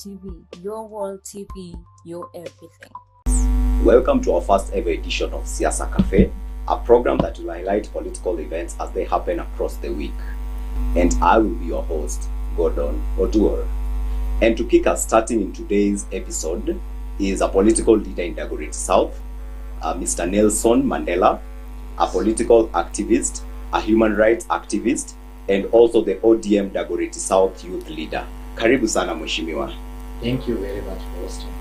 TV, your world TV, your everything. Welcome to our first ever edition of Siasa Cafe, a program that will highlight political events as they happen across the week. And I will be your host, Gordon Oduor. And to kick us starting in today's episode is a political leader in Dagoretti South, Mr. Nelson Mandela, a political activist, a human rights activist, and also the ODM Dagoretti South youth leader. Karibu sana mheshimiwa. Thank you very much for hosting me.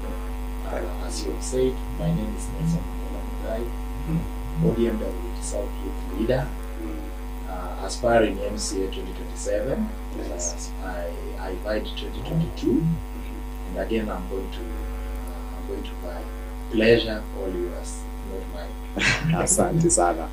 As you have said, my name is Nelson Mandela, ODM Dagoretti South youth leader, aspiring MCA 2027. Nice. I vied 2022, and again I'm going to buy pleasure all yours, not mine. Asante sana.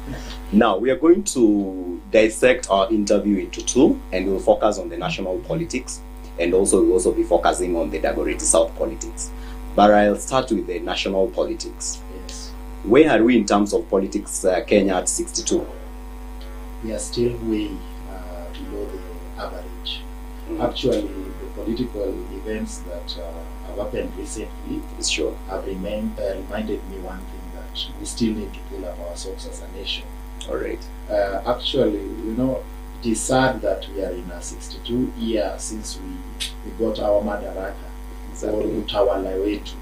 Now we are going to dissect our interview into two, and we'll focus on the national politics, and we'll also be focusing on the Dagoretti South politics. But I'll start with the national politics. Yes. Where are we in terms of politics, Kenya at 62? We are still way below the average. Actually, the political events that have happened recently Sure. have reminded me one thing, that we still need to pull up our socks as a nation. All right. Actually, it is sad that we are in a 62 year since we got our madaraka or utawala wetu,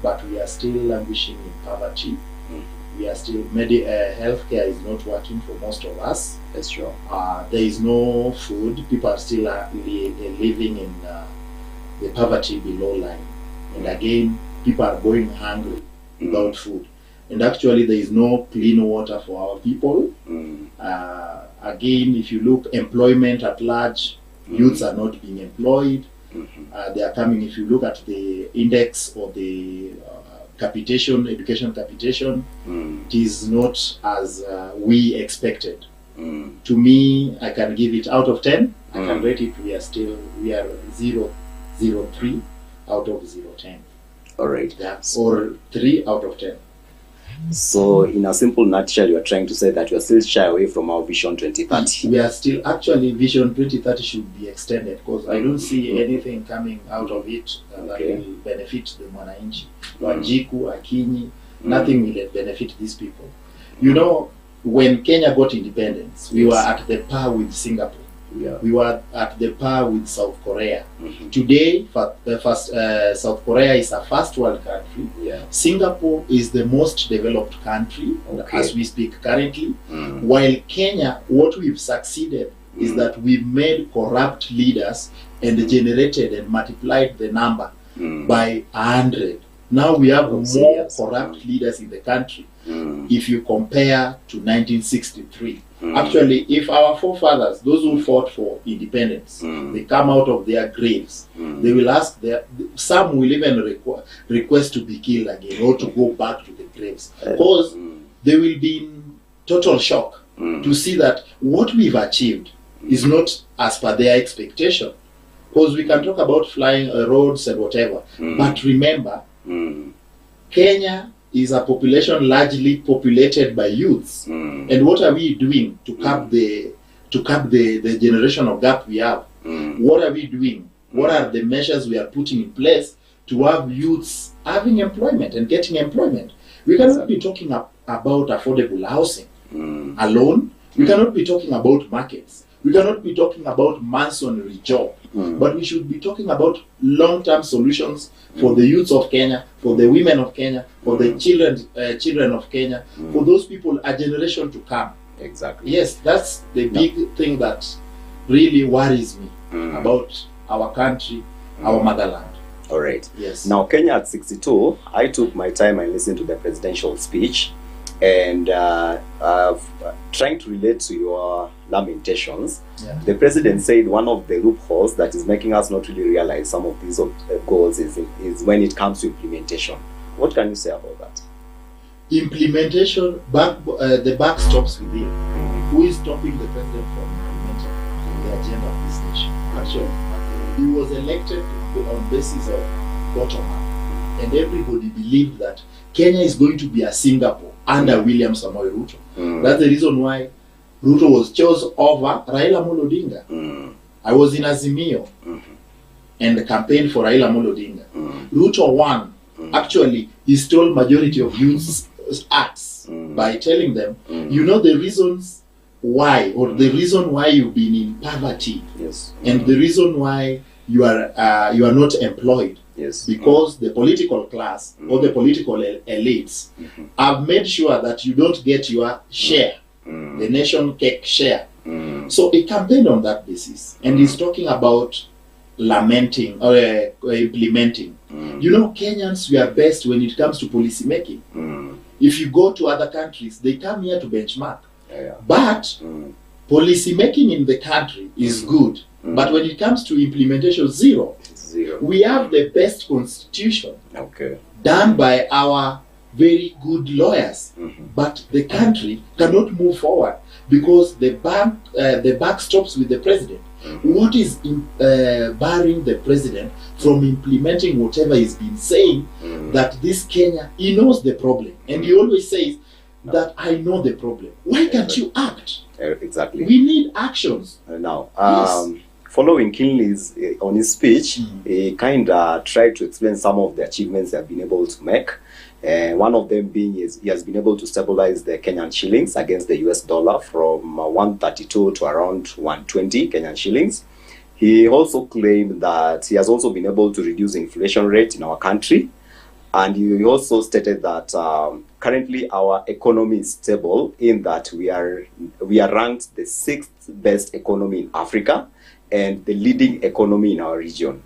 but we are still languishing in poverty. We are still healthcare is not working for most of us. That's true. There is no food. People are still living in the poverty below line, and again, people are going hungry without food. And actually, there is no clean water for our people. Again, if you look employment at large, youths are not being employed. They are coming. If you look at the index or the education capitation, it is not as we expected. To me, I can give it out of 10. I can rate it. We are 0.03 out of 0.10. All right. Yeah, or 3 out of 10. So, in a simple nutshell, you are trying to say that we are still shy away from our Vision 2030. We are still, actually, Vision 2030 should be extended, because I don't see anything coming out of it that will benefit the Mwananchi. Wanjiku, Akinyi, nothing will benefit these people. When Kenya got independence, we were at the par with Singapore. Yeah. We were at the par with South Korea. Today, South Korea is a first world country. Yeah. Singapore is the most developed country as we speak currently. While Kenya, what we've succeeded is that we've made corrupt leaders and generated and multiplied the number by 100. Now we have more corrupt leaders in the country if you compare to 1963. Actually, if our forefathers, those who fought for independence, they come out of their graves, they will ask some will even request to be killed again or to go back to the graves, because they will be in total shock to see that what we've achieved is not as per their expectation. Because we can talk about flying roads and whatever, but remember, Kenya is a population largely populated by youths, and what are we doing to cap the generational gap we have? What are we doing? What are the measures we are putting in place to have youths having employment and getting employment? We cannot be talking about affordable housing alone. We cannot be talking about markets. We cannot be talking about masonry job, but we should be talking about long-term solutions for the youths of Kenya, for the women of Kenya, for the children of Kenya, for those people, a generation to come. Exactly. Yes, that's the big thing that really worries me about our country, our motherland. All right. Yes. Now, Kenya at 62, I took my time and listened to the presidential speech, and trying to relate to your lamentations, the president said one of the loopholes that is making us not really realize some of these goals is when it comes to implementation. What can you say about that? Implementation, the buck stops with him. Who is stopping the president from implementing the agenda of this nation? Actually, he was elected on basis of bottom up, and everybody believed that Kenya is going to be a Singapore under William Samoei Ruto. That's the reason why Ruto was chosen over Raila Amolo Odinga. I was in Azimio, and campaigned for Raila Amolo Odinga. Ruto won. Actually, he stole majority of youth's acts by telling them, you know the reasons why, or the reason why you've been in poverty, and the reason why you are not employed, because the political class or the political elites have made sure that you don't get your share, the nation cake share. So he campaigned on that basis, and he's talking about lamenting or implementing. You know, Kenyans, we are best when it comes to policy making. If you go to other countries, they come here to benchmark. But policy making in the country is good. But when it comes to implementation, zero. We have the best constitution done by our very good lawyers. But the country cannot move forward because the buck stops with the president. What is barring the president from implementing whatever he's been saying, that this Kenya, he knows the problem, and he always says that I know the problem. Why can't you act? Exactly. We need actions. Now, following Kinley's on his speech, he kind of tried to explain some of the achievements they have been able to make. One of them being he has been able to stabilize the Kenyan shillings against the US dollar from 132 to around 120 Kenyan shillings. He also claimed that he has also been able to reduce inflation rate in our country. And he also stated that currently our economy is stable, in that we are ranked the 6th best economy in Africa and the leading economy in our region.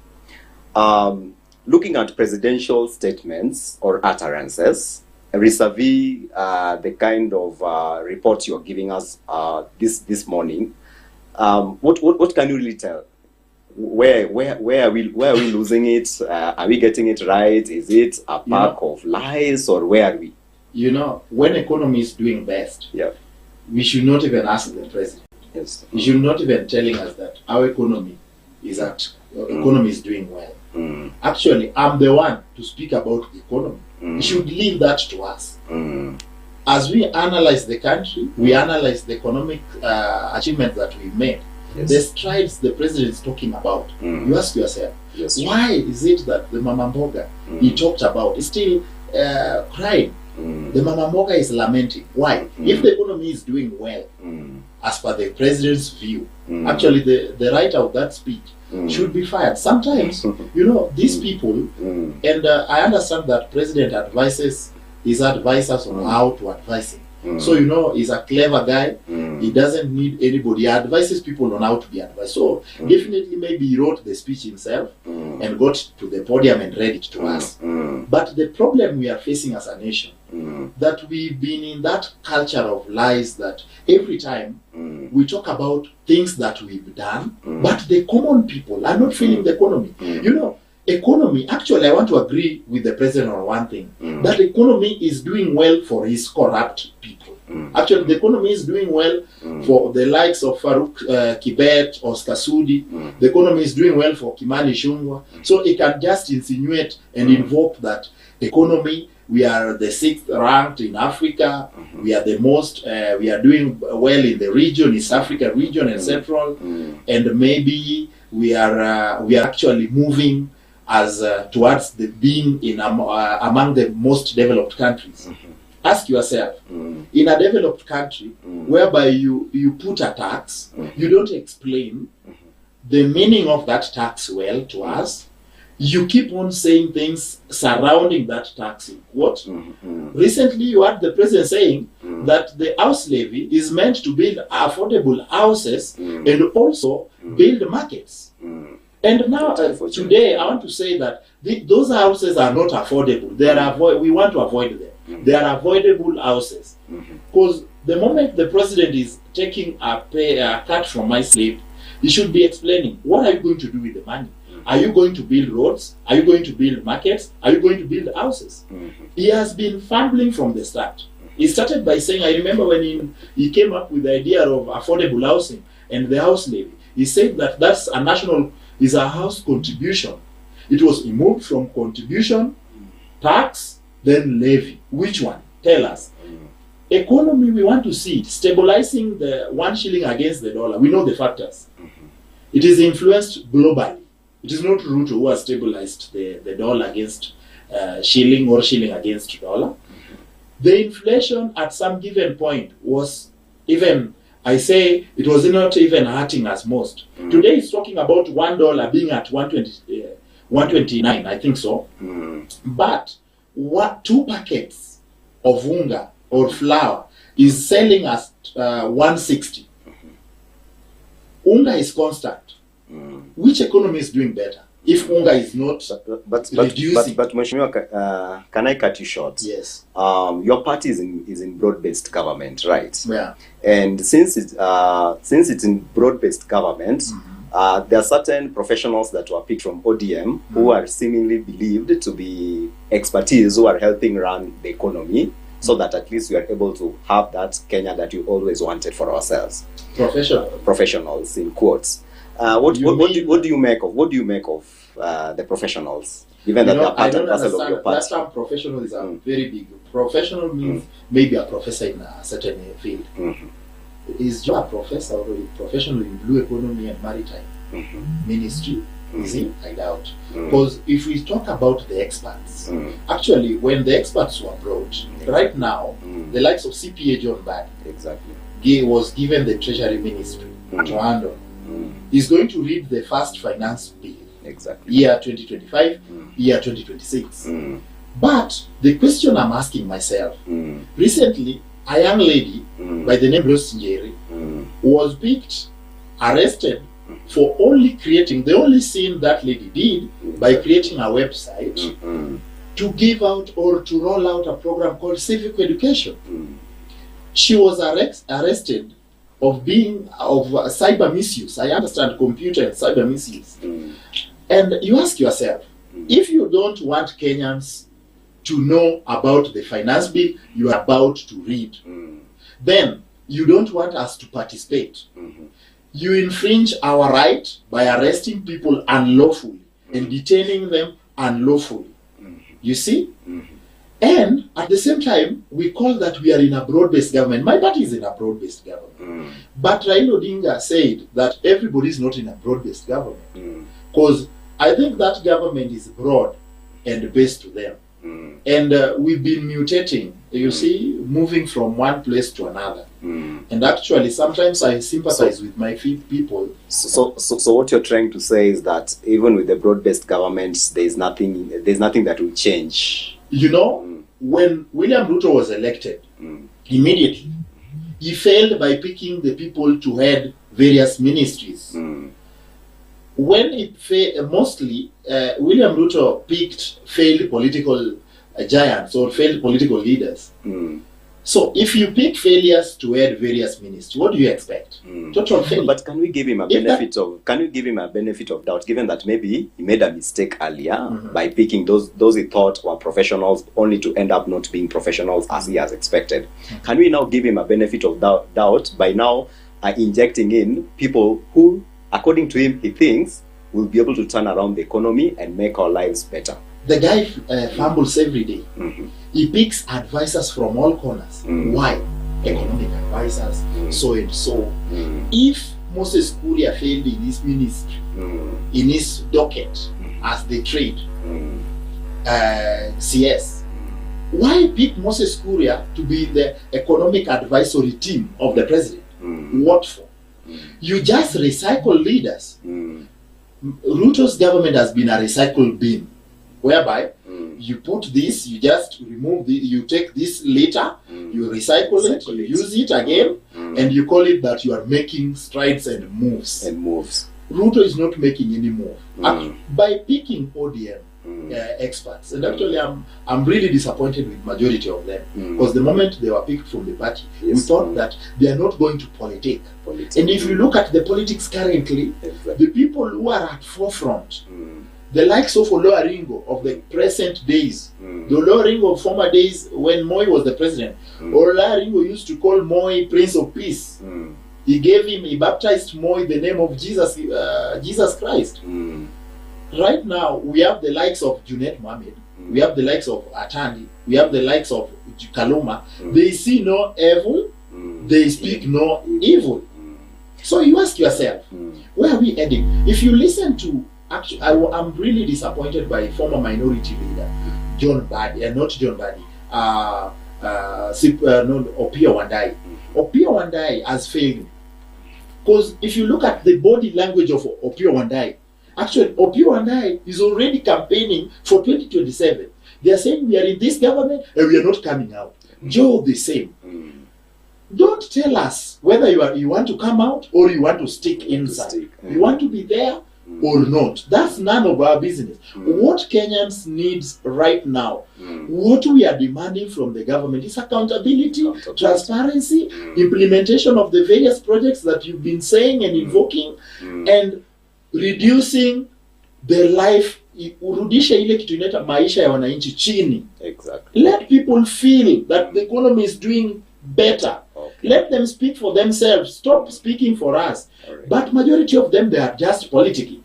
Looking at presidential statements or utterances, vis-a-vis the kind of report you're giving us this morning, what can you really tell? Where are we losing it? Are we getting it right? Is it a pack of lies, or where are we? You know, when economy is doing best, we should not even ask the president. He should not even telling us that our economy is doing well. Actually, I'm the one to speak about the economy. We should leave that to us. As we analyze the country, we analyze the economic achievements that we made. The strides the president is talking about. You ask yourself, why is it that the Mama Mboga he talked about is still crying? The Mama Mboga is lamenting. Why? If the economy is doing well, as per the president's view, actually the writer of that speech should be fired. Sometimes, you know, these people, and I understand that president advises his advisors on how to advise him. So, you know, he's a clever guy. He doesn't need anybody. He advises people on how to be advised. So, definitely, maybe he wrote the speech himself and got to the podium and read it to us. But the problem we are facing as a nation, that we've been in that culture of lies, that every time we talk about things that we've done, but the common people are not feeling the economy. You know, economy, actually I want to agree with the president on one thing, that the economy is doing well for his corrupt people. Actually the economy is doing well for the likes of Farouk Kibet, Oscar Sudi. The economy is doing well for Kimani Ichung'wah. So he can just insinuate and invoke that economy, we are the 6th ranked in Africa, we are the most, we are doing well in the region, East Africa region and Central, and maybe we are actually moving as towards the being in among the most developed countries. Ask yourself, in a developed country whereby you put a tax, you don't explain the meaning of that tax well to us, you keep on saying things surrounding that tax. What? Recently you heard the president saying that the house levy is meant to build affordable houses and also build markets. And now, today, I want to say that those houses are not affordable. We want to avoid them. They are avoidable houses. Because the moment the president is taking a cut from my slave, he should be explaining, what are you going to do with the money? Are you going to build roads? Are you going to build markets? Are you going to build houses? He has been fumbling from the start. He started by saying, I remember when he came up with the idea of affordable housing and the house levy, he said that that's a national, is a house contribution. It was removed from contribution, tax, then levy. Which one? Tell us. Economy, we want to see it stabilizing the 1 shilling against the dollar. We know the factors. It is influenced globally. It is not Ruto who has stabilized the dollar against shilling or shilling against dollar. The inflation at some given point was even, I say, it was not even hurting us most. Today it's talking about $1 being at 129, I think so. But what 2 packets of unga or flour is selling at 160. Unga is constant. Which economy is doing better? If unga is not reducing. But Mheshimiwa, can I cut you short? Yes. Your party is in broad-based government, right? Yeah. And since it's in broad-based government, there are certain professionals that were picked from ODM who are seemingly believed to be expertise who are helping run the economy, so that at least we are able to have that Kenya that you always wanted for ourselves. Professionals in quotes. What do you make of the professionals? Given that they are part and parcel of your party. That term professional is a very big. Professional means maybe a professor in a certain field. Is you a professor or a professional in blue economy and maritime ministry? Is he? I doubt. Because if we talk about the experts, actually, when the experts were brought, right now, the likes of CPA John Bad was given the Treasury Ministry to handle. He's going to read the first finance bill, year 2025, year 2026. But the question I'm asking myself, recently, a young lady by the name Rose Njeri was picked, arrested for only creating, the only sin that lady did by creating a website to give out or to roll out a program called civic education. She was arrested of cyber misuse. I understand computer and cyber misuse. And you ask yourself, if you don't want Kenyans to know about the finance bill you are about to read, then you don't want us to participate. You infringe our right by arresting people unlawfully and detaining them unlawfully. You see? And at the same time, we call that we are in a broad-based government. My party is in a broad-based government. But Raila Odinga said that everybody is not in a broad-based government. Because I think that government is broad and based to them. And we've been mutating, you see, moving from one place to another. And actually, sometimes I sympathize with my people. So what you're trying to say is that even with the broad-based government, there's nothing that will change. You know, when William Ruto was elected, immediately, he failed by picking the people to head various ministries. When it failed, mostly, William Ruto picked failed political giants or failed political leaders. So if you pick failures to head various ministries, what do you expect? Total failure. But can we give him a benefit of doubt, given that maybe he made a mistake earlier by picking those he thought were professionals, only to end up not being professionals as he has expected? Can we now give him a benefit of doubt by now injecting in people who, according to him, he thinks will be able to turn around the economy and make our lives better? The guy fumbles every day. He picks advisors from all corners. Why? Economic advisors, so and so. If Moses Kuria failed in his ministry, in his docket, as they trade, CS, why pick Moses Kuria to be the economic advisory team of the president? What for? You just recycle leaders. Ruto's government has been a recycle bin, whereby you put this, you just remove you take this later, you recycle it, you use it again, and you call it that you are making strides and moves. Ruto is not making any move. By picking ODM experts, and actually I'm really disappointed with majority of them, because the moment they were picked from the party, we thought that they are not going to politic. And if you look at the politics currently, the people who are at forefront, the likes of Olo Aringo of the present days, the Olo Aringo of former days when Moi was the president, Olo Aringo used to call Moi Prince of Peace. He baptized Moi the name of Jesus Christ. Right now, we have the likes of Junet Mohammed, we have the likes of Atandi, we have the likes of Kaluma. They see no evil, they speak no evil. So you ask yourself, where are we heading? If you listen to Actually, I'm really disappointed by former minority leader John Badi, not John Badi, Opiyo Wandayi. Opiyo Wandayi has failed. Because if you look at the body language of Opiyo Wandayi, actually Opiyo Wandayi is already campaigning for 2027. They are saying we are in this government and we are not coming out. Joe, the same. Don't tell us whether you want to come out or you want to stick inside. You want to be there or not. That's none of our business. What Kenyans needs right now, what we are demanding from the government is accountability, transparency, implementation of the various projects that you've been saying and invoking, and reducing the life, urudisha ile kitu inaita maisha ya wananchi chini. Exactly. Let people feel that the economy is doing better. Okay. Let them speak for themselves. Stop speaking for us. Right. But majority of them, they are just politicking.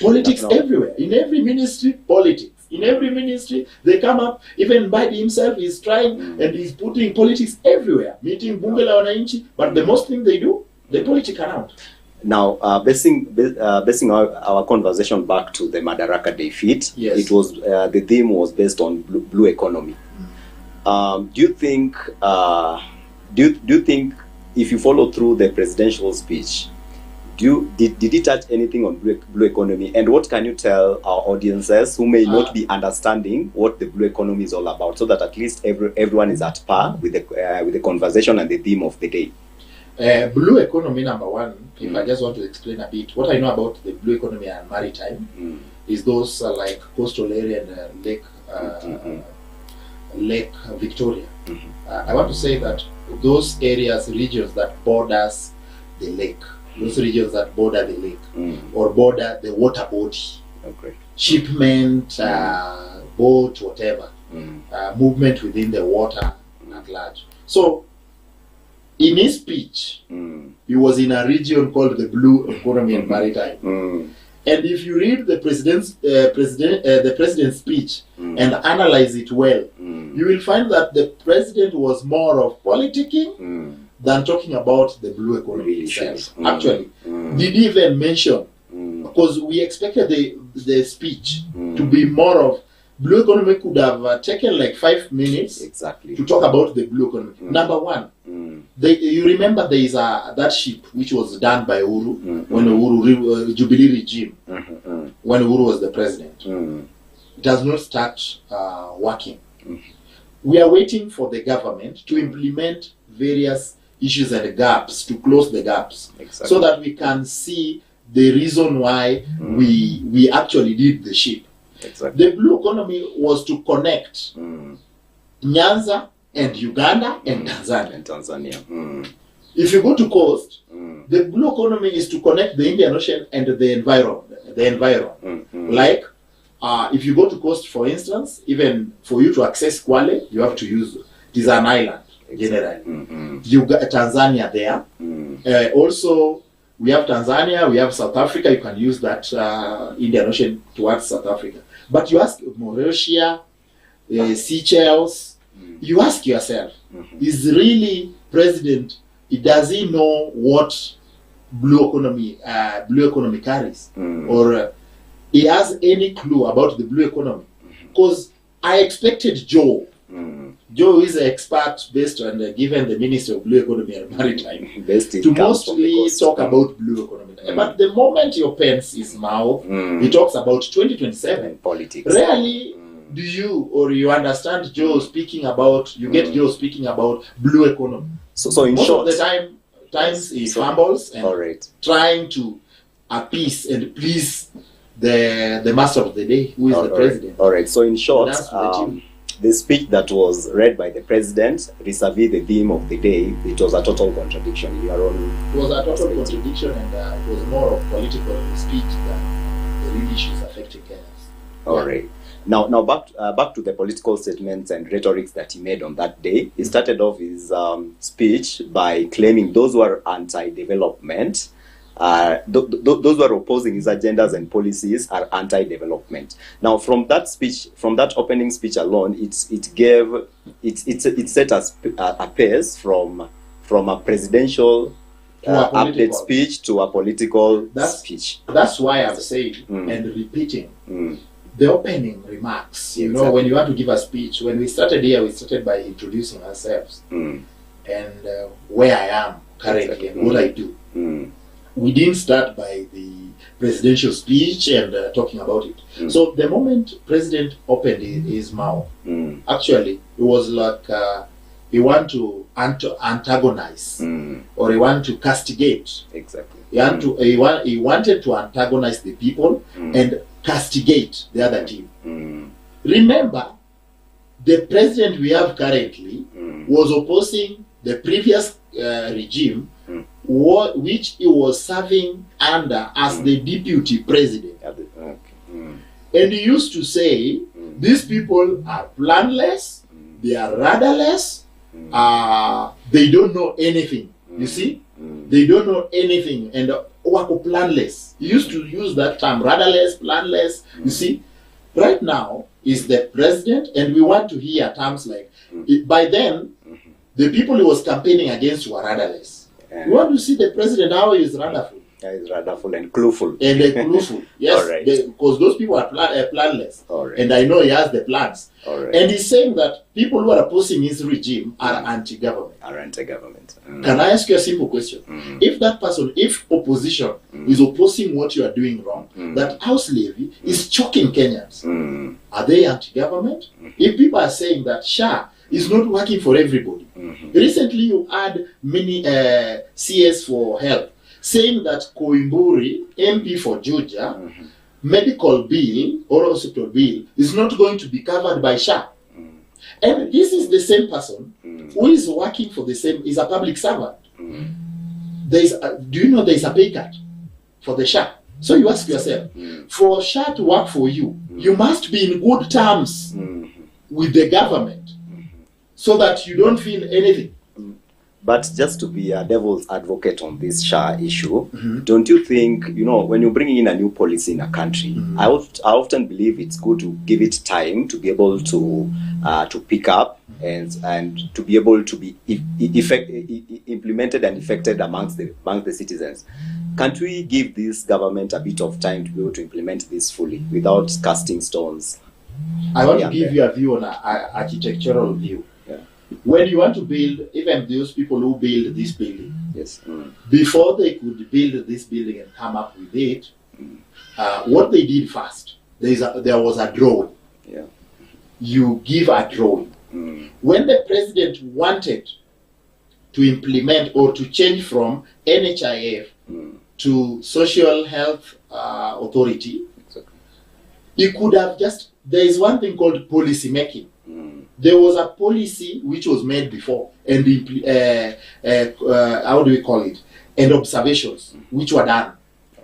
Politics everywhere. In every ministry, politics. In every ministry, they come up. Even Biden himself is trying and he's putting politics everywhere. Meeting bunge la wananchi. But the most thing they do, they politic around. Now, basing our conversation back to the Madaraka defeat, yes. It was the theme was based on blue economy. Do you think if you follow through the presidential speech, did it touch anything on blue economy? And what can you tell our audiences who may not be understanding what the blue economy is all about, so that at least everyone is at par with the conversation and the theme of the day? Blue economy, number one, if I just want to explain a bit, what I know about the blue economy and maritime is those like coastal area and Lake Victoria. I want to say that those areas, regions that borders the lake, those regions that border the lake or border the water body, shipment, boat, whatever, movement within the water at large. So, in his speech, he was in a region called the blue economy and maritime. And if you read the president's speech and analyze it well, you will find that the president was more of politicking than talking about the blue economy itself. Actually, did he even mention, because we expected the speech to be more of, blue economy could have taken like 5 minutes to talk about the blue economy. Number one, you remember there is that ship which was done by Uhuru when Uhuru Jubilee regime, when Uhuru was the president. It has not started working. We are waiting for the government to implement various issues and gaps, to close the gaps, so that we can see the reason why we actually did the ship. The blue economy was to connect Nyanza and Uganda and Tanzania. If you go to coast, the blue economy is to connect the Indian Ocean and the environment. Like, if you go to coast, for instance, even for you to access Kwale, you have to use, it is an island, generally. You got Tanzania there. Also, we have Tanzania, we have South Africa, you can use that Indian Ocean towards South Africa. But you ask Mauritius, Seychelles, you ask yourself, is really president, does he know what blue economy carries? Or he has any clue about the blue economy? Because I expected Joe. Joe is an expert based on given the Ministry of Blue Economy and Maritime to mostly talk about blue economy. But the moment he opens his mouth, he talks about 2027 politics. Rarely do you understand Joe speaking about, you get Joe speaking about blue economy. So in most short, of the times he fumbles and trying to appease and please the master of the day, who is the president. All right. So in short, the speech that was read by the president vis-a-vis the theme of the day, it was a total contradiction in your own. It was a total contradiction, and it was more of political speech than the real issues affecting Kenyans. All right. Now back to the political statements and rhetorics that he made on that day. He started off his speech by claiming those who are anti-development, those who are opposing his agendas and policies are anti-development. Now, from that speech, from that opening speech alone, it set a pace from a presidential update speech to a political speech. That's why I'm saying and repeating the opening remarks. You know, when you want to give a speech, when we started here, we started by introducing ourselves and where I am currently and what I do. We didn't start by the presidential speech and talking about it. So the moment President opened his mouth, actually it was like he want to antagonize or he want to castigate. Exactly. He wanted to antagonize the people and castigate the other team. Remember, the president we have currently was opposing the previous regime, which he was serving under as the deputy president. And he used to say, these people are planless, they are rudderless, they don't know anything. You see? They don't know anything and wako planless. He used to use that term, rudderless, planless. You see? Right now is the president, and we want to hear terms like, by then, the people he was campaigning against were rudderless. We want to see the president how he is rudderful. He's rudderful and clueful. And clueful. Yes, right. Because those people are planless. Right. And I know he has the plans. Right. And he's saying that people who are opposing his regime are anti-government. Can I ask you a simple question? If that person, if opposition is opposing what you are doing wrong, that house levy is choking Kenyans, are they anti-government? If people are saying that SHA is not working for everybody, recently you had many CS for health saying that Koimburi, MP for Georgia, medical bill or hospital bill is not going to be covered by SHA. And this is the same person who is working for the same, is a public servant. Do you know there is a pay cut for the SHA? So you ask yourself, for SHA to work for you, you must be in good terms with the government so that you don't feel anything. But just to be a devil's advocate on this SHA issue, don't you think, you know, when you're bringing in a new policy in a country, I often believe it's good to give it time to be able to pick up and to be able to be implemented and effected amongst the citizens. Can't we give this government a bit of time to be able to implement this fully without casting stones? I want to give you a view on an architectural view. When you want to build, even those people who build this building, before they could build this building and come up with it, what they did first, there was a drawing. You give a drawing. When the president wanted to implement or to change from NHIF to Social Health Authority, he could have there is one thing called policy making. There was a policy which was made before, and how do we call it? And observations which were done,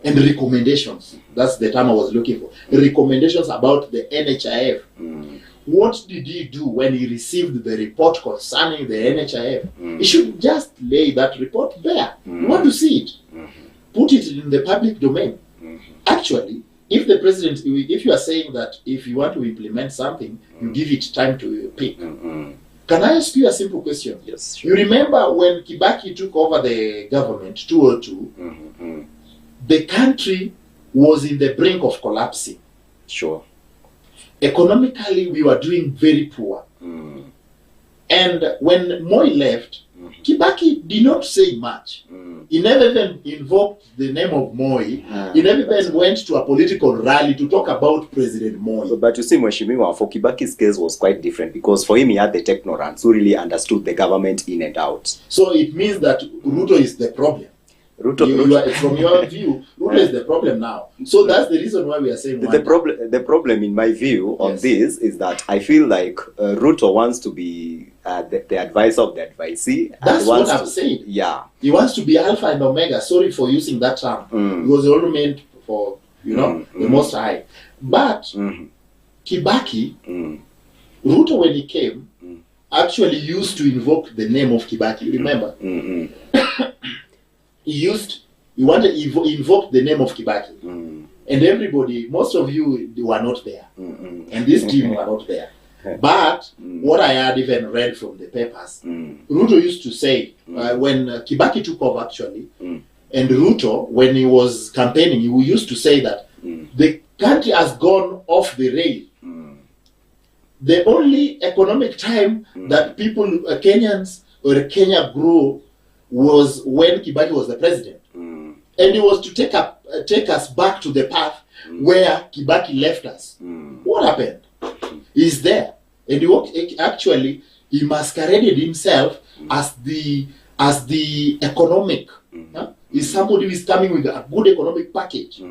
and recommendations. That's the term I was looking for. Recommendations about the NHIF. What did he do when he received the report concerning the NHIF? He should just lay that report there. You want to see it? Put it in the public domain. Actually, if the president, if you are saying that if you want to implement something, you give it time to pick. Can I ask you a simple question? Yes, sure. You remember when Kibaki took over the government, 2002, the country was in the brink of collapsing. Sure. Economically, we were doing very poor. And when Moi left, Kibaki did not say much. He never even invoked the name of Moi. He never even went to a political rally to talk about President Moi. But you see, Mheshimiwa, for Kibaki's case was quite different because for him he had the technorants who really understood the government in and out. So it means that Ruto is the problem. Ruto. From your view, Ruto is the problem now. So that's the reason why we are saying the problem in my view on this is that I feel like Ruto wants to be the advisor of the advisee. That's what I'm saying. Yeah. He wants to be alpha and omega. Sorry for using that term. It was only meant for, the Most High. But Kibaki, Ruto when he came, actually used to invoke the name of Kibaki. Remember? He invoked the name of Kibaki. And everybody, most of you were not there. And this team were not there. But what I had even read from the papers, Ruto used to say, when Kibaki took over actually, and Ruto, when he was campaigning, he used to say that the country has gone off the rail. The only economic time that people, Kenyans or Kenya grew was when Kibaki was the president. And it was to take us back to the path where Kibaki left us. What happened? He's there. And he masqueraded himself as the economic. Is somebody who is coming with a good economic package.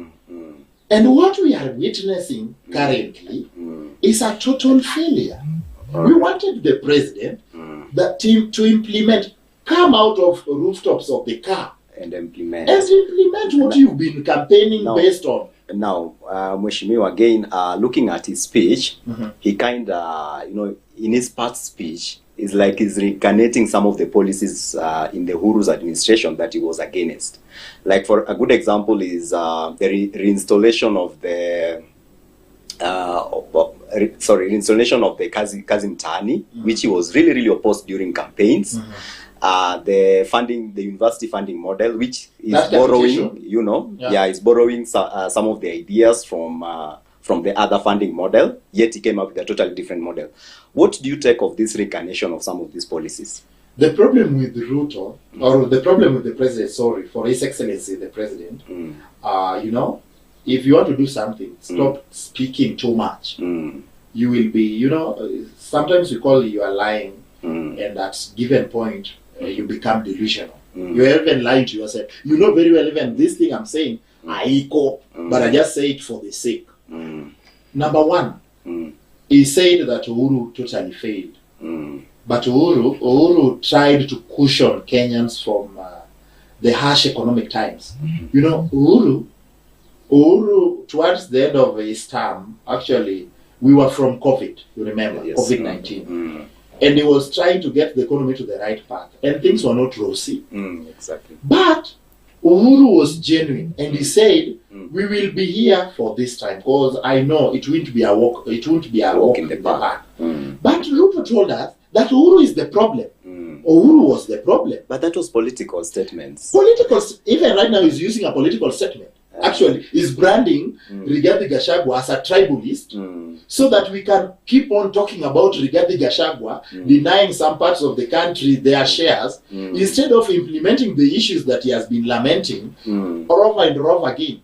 And what we are witnessing currently is a total failure. We wanted the president, the team to implement, come out of rooftops of the car and implement what you've been campaigning based on. Now, Mheshimiwa, again, looking at his speech, he kind of, in his past speech, is like he's reincarnating some of the policies in the Uhuru's administration that he was against. Like, for a good example is the reinstallation of the reinstallation of the Kazi Mtaani, which he was really opposed during campaigns. The university funding model, which is borrowing, is borrowing some of the ideas from the other funding model, yet he came up with a totally different model. What do you take of this reincarnation of some of these policies? The problem with Ruto, or the problem with the president, for His Excellency the President, if you want to do something, stop speaking too much. You will be, sometimes we call you are lying, and at given point, you become delusional. You're even lying to yourself. You know very well, even this thing I'm saying, I echo, but I just say it for the sake. Number one, he said that Uhuru totally failed. But Uhuru tried to cushion Kenyans from the harsh economic times. Uhuru, towards the end of his term, actually, we were from COVID, you remember, yes. COVID-19. And he was trying to get the economy to the right path. And things were not rosy. Exactly. But Uhuru was genuine. And he said, we will be here for this time. Because I know it won't be a walk in the park. But Ruto told us that Uhuru is the problem. Uhuru was the problem. But that was political statements. Even right now he's using a political statement. Actually, he's branding Rigathi Gachagua as a tribalist so that we can keep on talking about Rigathi Gachagua denying some parts of the country their shares instead of implementing the issues that he has been lamenting over and over again.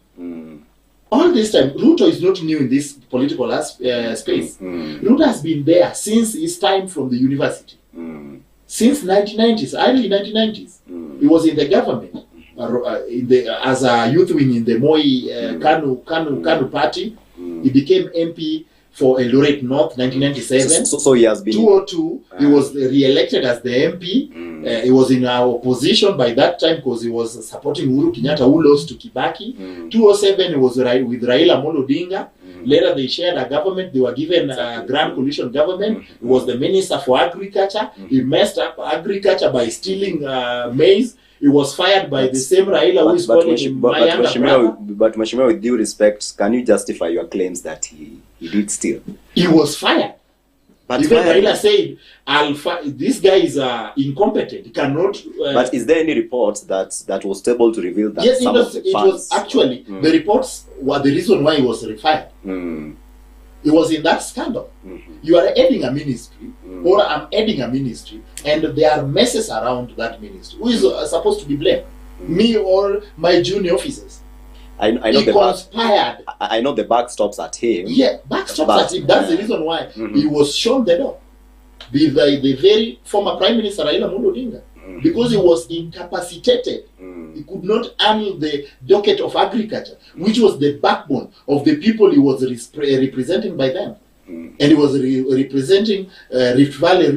All this time, Ruto is not new in this political space. Ruto has been there since his time from the university. Since 1990s, early 1990s. He was in the government. As a youth wing in the Moi Kanu party. He became MP for Eldoret North 1997. So he has been 2002. He was re-elected as the MP. He was in our opposition by that time because he was supporting Uhuru Kenyatta, who lost to Kibaki. 2007 he was with Raila Amolo Odinga. Later they shared a government. They were given a grand coalition government. He was the minister for agriculture. He messed up agriculture by stealing maize. He was fired by the same Raila who is calling him my younger brother. But Mheshimiwa, with due respect, can you justify your claims that he did steal? He was fired. But even Raila said, this guy is incompetent. He cannot... but is there any report that was able to reveal that yes, some of the funds... it was actually, the reports were the reason why he was refired. He was in that scandal. You are heading a ministry, or I'm heading a ministry, and there are messes around that ministry. Who is supposed to be blamed? Me or my junior officers? I know he conspired. I know the back stops at him. Yeah, back stops at him. That's the reason why he was shown the door. The very former Prime Minister Raila Amolo Odinga. Because he was incapacitated. He could not handle the docket of agriculture, which was the backbone of the people he was representing by then. And he was representing Rift Valley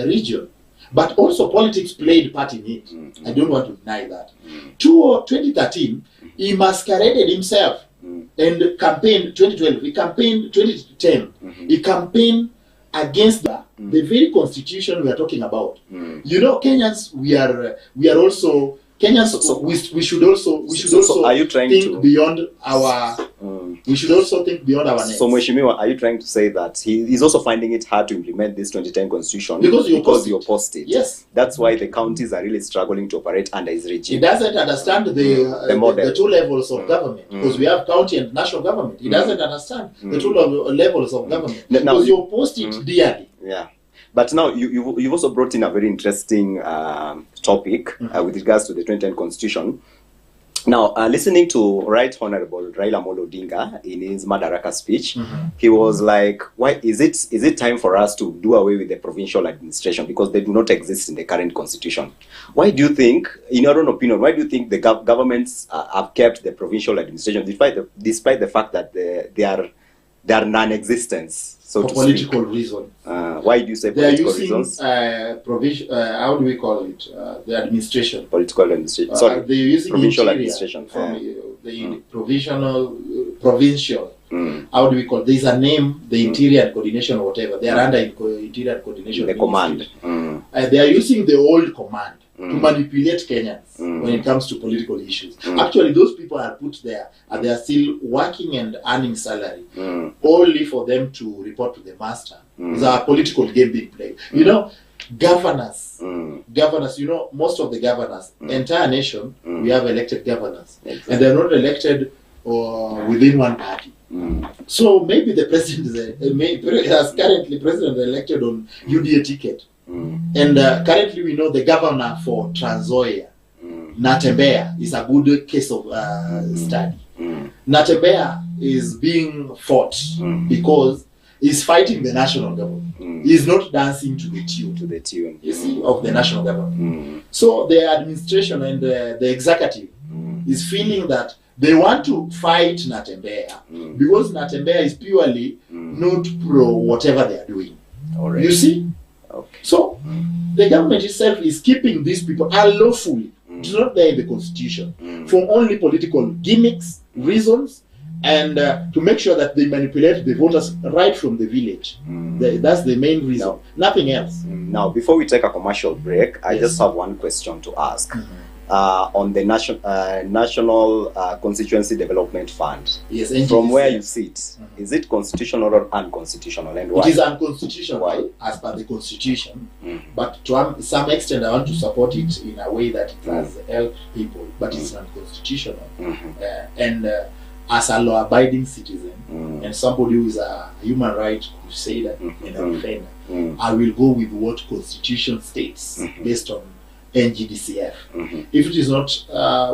region. But also politics played part in it. I don't want to deny that. 2013, he masqueraded himself and campaigned 2012. He campaigned 2010. He campaigned against the very constitution we are talking about. Kenyans, we are also Kenyans. We should also are you trying think to beyond our We should also think beyond our necks. So, Mheshimiwa, are you trying to say that he's also finding it hard to implement this 2010 constitution Because you opposed it? Yes. That's why the counties are really struggling to operate under his regime. He doesn't understand the two levels of government, because we have county and national government. He doesn't understand the two levels of government, because you opposed it dearly. Yeah. But now you've also brought in a very interesting topic with regards to the 2010 constitution. Now, listening to Right Honorable Raila Amolo Odinga in his Madaraka speech, he was like, "Why is it time for us to do away with the provincial administration, because they do not exist in the current constitution?" Why do you think, in your own opinion, why do you think the governments have kept the provincial administration despite the fact that they are non-existent? So for political reasons. Why do you say political reasons? How do we call it? The administration. Political administration. Sorry, they're using provincial administration. From the provincial. How do we call it? There's a name, the interior and coordination or whatever. They are under interior and coordination. The command. They are using the old command to manipulate Kenyans when it comes to political issues. Actually, those people are put there and they are still working and earning salary only for them to report to the master. It's a political game being played. You know, governors, you know, most of the governors, entire nation, we have elected governors. Exactly. And they're not elected within one party. So maybe the president is currently president elected on UDA ticket. And currently we know the governor for Trans Nzoia, Natembeya, is a good case of study. Natembeya is being fought because he's fighting the national government. He's not dancing to the tune. You see, of the national government. So the administration and the executive is feeling that they want to fight Natembeya because Natembeya is purely not pro whatever they are doing. Already. You see? Okay. So the government itself is keeping these people unlawfully. It's not there in the constitution for only political gimmicks, reasons, and to make sure that they manipulate the voters right from the village. That's the main reason. Nothing else. Now, before we take a commercial break, I just have one question to ask. On the National Constituency Development Fund. Yes, from where you sit, is it constitutional or unconstitutional, and why? It is unconstitutional as per the Constitution, but to some extent I want to support it in a way that it has helped people, but it's unconstitutional. And as a law-abiding citizen and somebody who is a human rights crusader and a defender, I will go with what Constitution states based on NGDCF. If it is not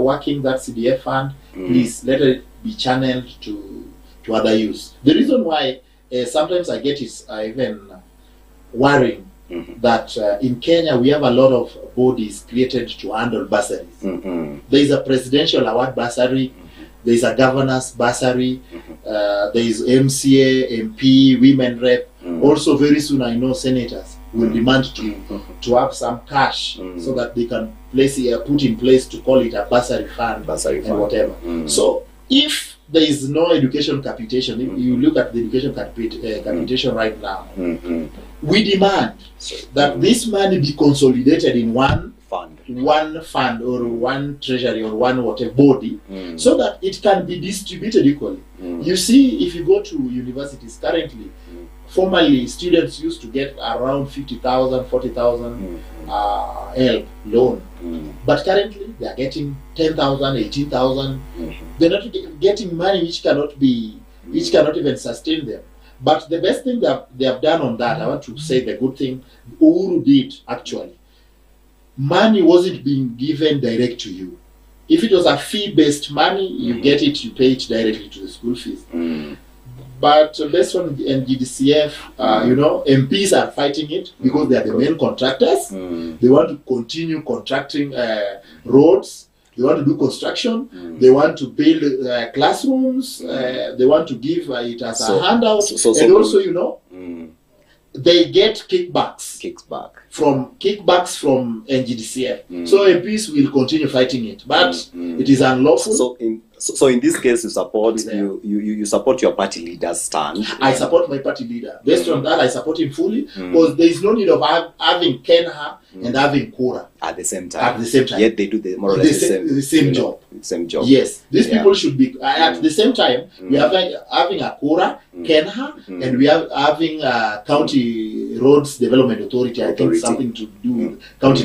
working, that CDF fund, please let it be channeled to other use. The reason why sometimes I get is even worrying that in Kenya we have a lot of bodies created to handle bursaries. There is a presidential award bursary, there is a governor's bursary, there is MCA, MP, women rep. Also very soon I know senators will demand to have some cash so that they can put in place to call it a bursary fund and whatever. So if there is no education capitation, if you look at the education capitation right now, we demand that this money be consolidated in one fund or one treasury or one whatever body, so that it can be distributed equally. You see, if you go to universities currently, formerly students used to get around 50,000, 40,000 help loan, but currently they are getting 10,000, 18,000. They're not getting money which cannot even sustain them. But the best thing that they have done on that, I want to say the good thing Uhuru did actually. Money wasn't being given direct to you. If it was a fee-based money, you get it, you pay it directly to the school fees. But based on NGDCF, you know, MPs are fighting it because they are the main contractors. They want to continue contracting roads. They want to do construction. They want to build classrooms. They want to give it as a handout. And also, you know, they get kickbacks from NGDCF. So MPs will continue fighting it, but it is unlawful. So So in this case, you support Be there. you support your party leader's stand. I support my party leader. Based on that, I support him fully because there is no need of having Kenha and having Kura At the same time. at the same time. Yet they do the more or less the same job. Same job. Yes, these Yeah. people should be at the same time. We are having a Kura, Kenha, and we are having a county roads development authority. I think Authority. something to do with county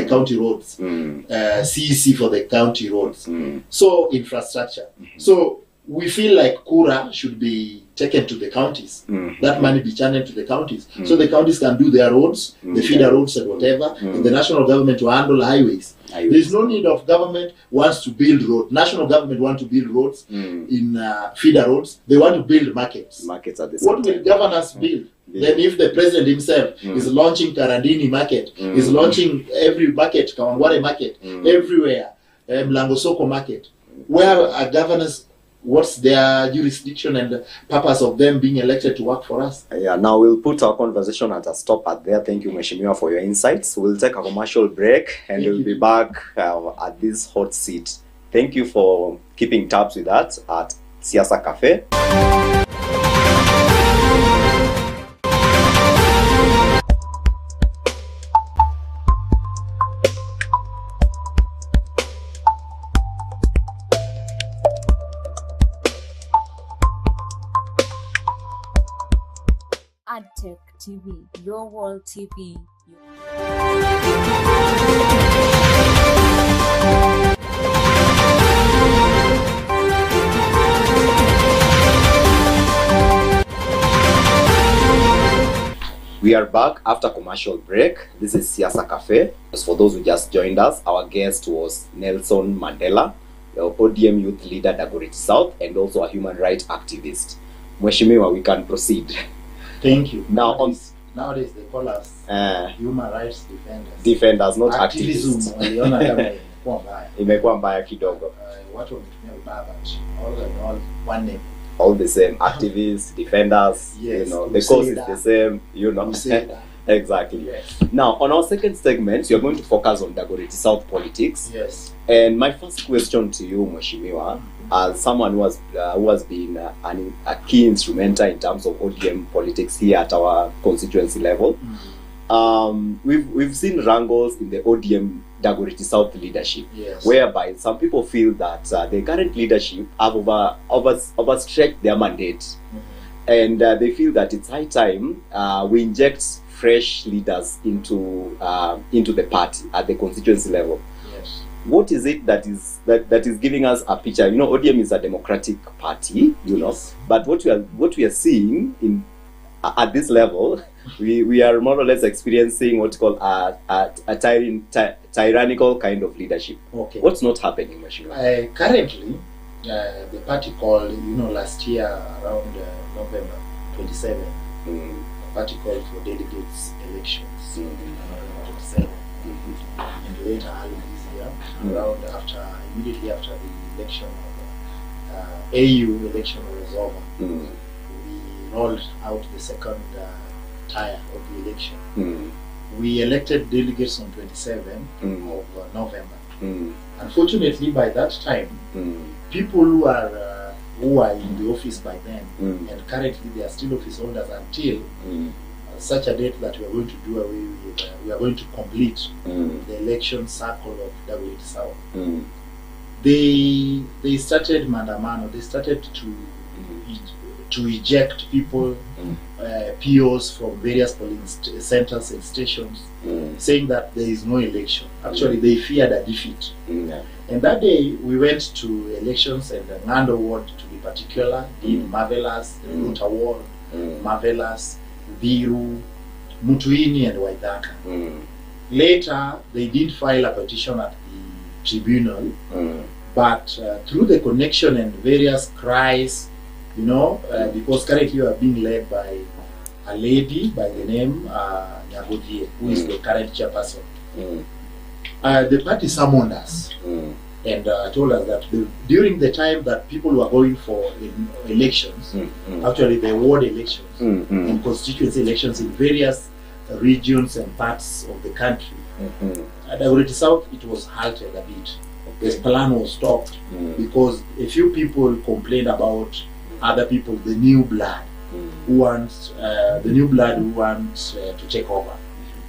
county roads, CEC for the county roads. So infrastructure. So we feel like Kura should be taken to the counties. That money be channeled to the counties, so the counties can do their roads, the feeder roads and whatever, and the national government to handle highways. There is no need of government wants to build roads. National government want to build roads in feeder roads. They want to build markets. Markets at the same What time. will governors build? Then if the president himself is launching Karandini market, is launching every market, Kawangware market, everywhere, Mlango Soko market, where are governors? What's their jurisdiction and the purpose of them being elected to work for us? Yeah, now we'll put our conversation at a stop at there. Thank you, Mheshimiwa, for your insights. We'll take a commercial break and we'll be back at this hot seat. Thank you for keeping tabs with us at Siasa Cafe. Addtech TV, your world TV. We are back after commercial break. This is Siasa Cafe. As for those who just joined us, our guest was Nelson Mandela, the ODM youth leader Dagoretti South, and also a human rights activist. Mheshimiwa, we can proceed. Thank you. Nowadays they call us human rights defenders. Defenders, not Activism, activists. waliona kama imekuwa mbaya. Imekuwa mbaya kidogo. Watu wametumia vibaya, but all in all, one name. All the same, activists, defenders, Yes, you know, who the say cause is that. the same, you know. Who say that? Exactly. Yes. Now, on our second segment, you're going to focus on Dagoretti South politics. Yes. And my first question to you, Mheshimiwa, as someone who has been a key instrumental in terms of ODM politics here at our constituency level, we've seen wrangles in the ODM Dagoretti South leadership, Yes. whereby some people feel that the current leadership have overstretched their mandate, and they feel that it's high time we inject fresh leaders into the party at the constituency level. Yes. What is it that is giving us a picture? You know, ODM is a democratic party, you know, Yes. but what we are seeing at this level, we are more or less experiencing what's called a tyrannical kind of leadership. Okay. What's not happening, Mheshimiwa? Currently, the party called, last year around November 27, the party called for delegates elections. November 27. And later early this year, around immediately after the election of AU election was over, we rolled out the second tier of the election. We elected delegates on 27 of November. Unfortunately, by that time, people who are in the office by then, and currently they are still office holders until such a date that we are going to do away with, we are going to complete the election cycle of Dagoretti South. They started mandamano. They started to eject people, POs from various polling centers and stations, saying that there is no election. Actually, they feared a defeat. And that day, we went to elections, and Ngando Ward, to be particular, did marvelous. Ruta Ward, marvelous. Viru, Mutuini, and Waidaka. Later, they did file a petition at the tribunal, but through the connection and various cries, because currently you are being led by a lady by the name Nyagodie, who is the current chairperson. The party summoned us and told us that during the time that people were going for elections, actually the ward elections and constituency elections in various regions and parts of the country, at Dagoretti South it was halted a bit. the plan was stopped because a few people complained about other people, the new blood who wants to take over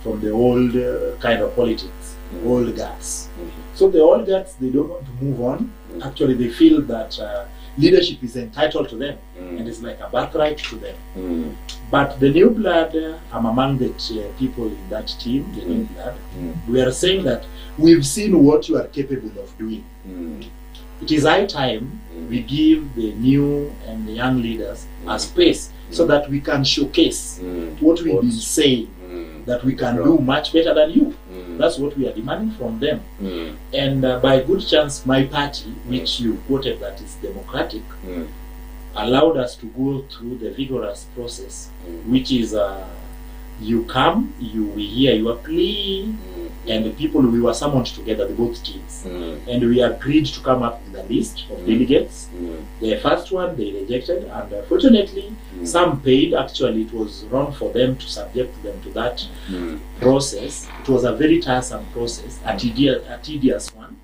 from the old kind of politics, old guards. So the old guards, they don't want to move on. Actually, they feel that leadership is entitled to them and it's like a birthright to them. But the new blood, I'm among the people in that team, the new blood. We are saying that we've seen what you are capable of doing. It is high time we give the new and the young leaders a space so that we can showcase what we've been saying, that we can do much better than you. That's what we are demanding from them. And by good chance, my party, which you quoted that is democratic, allowed us to go through the vigorous process, which is you come, we hear your plea, and the people, we were summoned together, the both teams, and we agreed to come up with a list of delegates. The first one they rejected, and fortunately some paid. Actually, it was wrong for them to subject them to that process. It was a very tiresome process, a tedious one.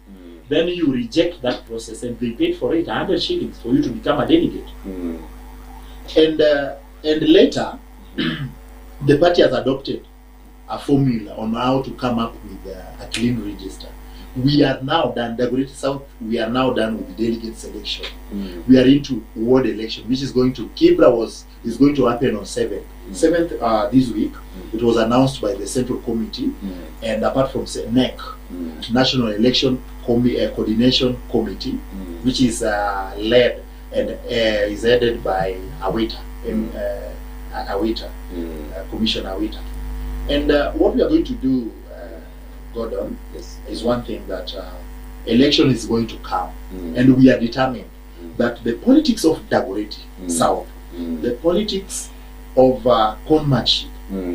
Then you reject that process, and they paid for it 100 shillings for you to become a delegate. And later the party has adopted a formula on how to come up with a clean register. We are now done, Dagoretti South, we are now done with the delegate selection. We are into ward election, which is going to, Kibra is going to happen on 7th this week. It was announced by the Central Committee, and apart from NEC, National Election Coordination Committee, which is led and is headed by Awita, Commissioner Awita. And what we are going to do, Gordon, is one thing that election is going to come, and we are determined that the politics of Dagoretti South, the politics of conmanship,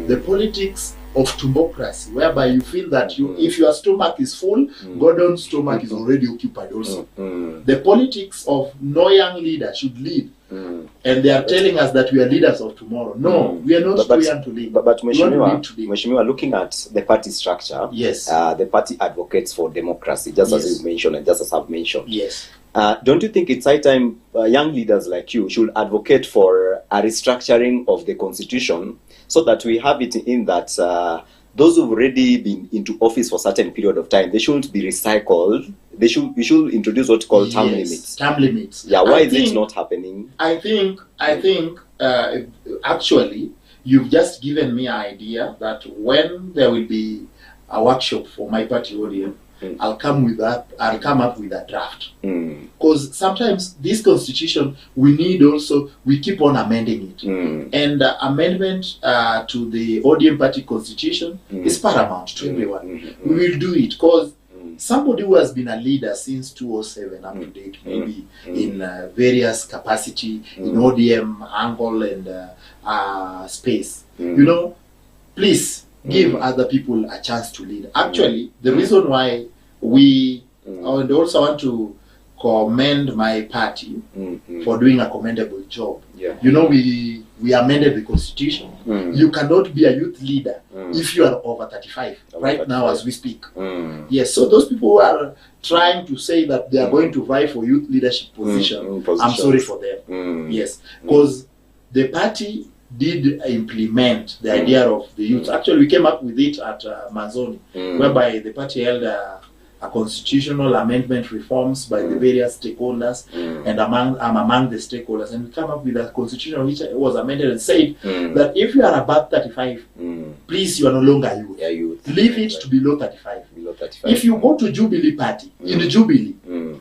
the politics of democracy, whereby you feel that if your stomach is full, Gordon's stomach is already occupied also. The politics of no young leader should lead. And they are telling us that we are leaders of tomorrow. No, we are not too young to lead. But Mheshimiwa, looking at the party structure, yes, the party advocates for democracy, just as you mentioned and just as I've mentioned. Yes. Don't you think it's high time young leaders like you should advocate for a restructuring of the constitution so that we have it in that those who've already been into office for a certain period of time, they shouldn't be recycled. We should introduce what's called term limits. Term limits. Yeah, why is it not happening? I think actually you've just given me an idea that when there will be a workshop for my party audience, I'll come up with a draft. Because sometimes this constitution, we keep on amending it. And amendment to the ODM party constitution is paramount to everyone. We will do it because somebody who has been a leader since 2007 up to date, maybe in various capacity, in ODM angle and space, please give other people a chance to lead. Actually, the reason why we, and also want to commend my party for doing a commendable job. We amended the constitution. You cannot be a youth leader if you are over 35 right now as we speak. Yes, so those people who are trying to say that they are going to vie for youth leadership position, I'm sorry for them. Yes, because the party did implement the idea of the youth. Actually, we came up with it at Manzoni, whereby the party held a constitutional amendment reforms by the various stakeholders, and I'm among the stakeholders, and we come up with a constitution which was amended and said that if you are above 35, please, you are no longer youth. Leave it to below 35. If you go to Jubilee Party, in the Jubilee,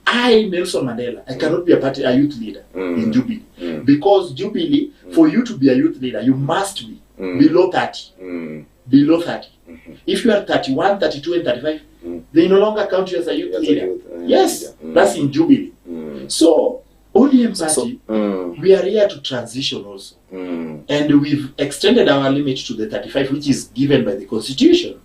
I, Nelson Mandela, I cannot be a youth leader in Jubilee. Because Jubilee, for you to be a youth leader, you must be below 30. Below 30. If you are 31, 32, and 35, they no longer count you as a youth leader. Yes, that's in Jubilee. So, ODM party, we are here to transition also. And we've extended our limit to the 35, which is given by the constitution,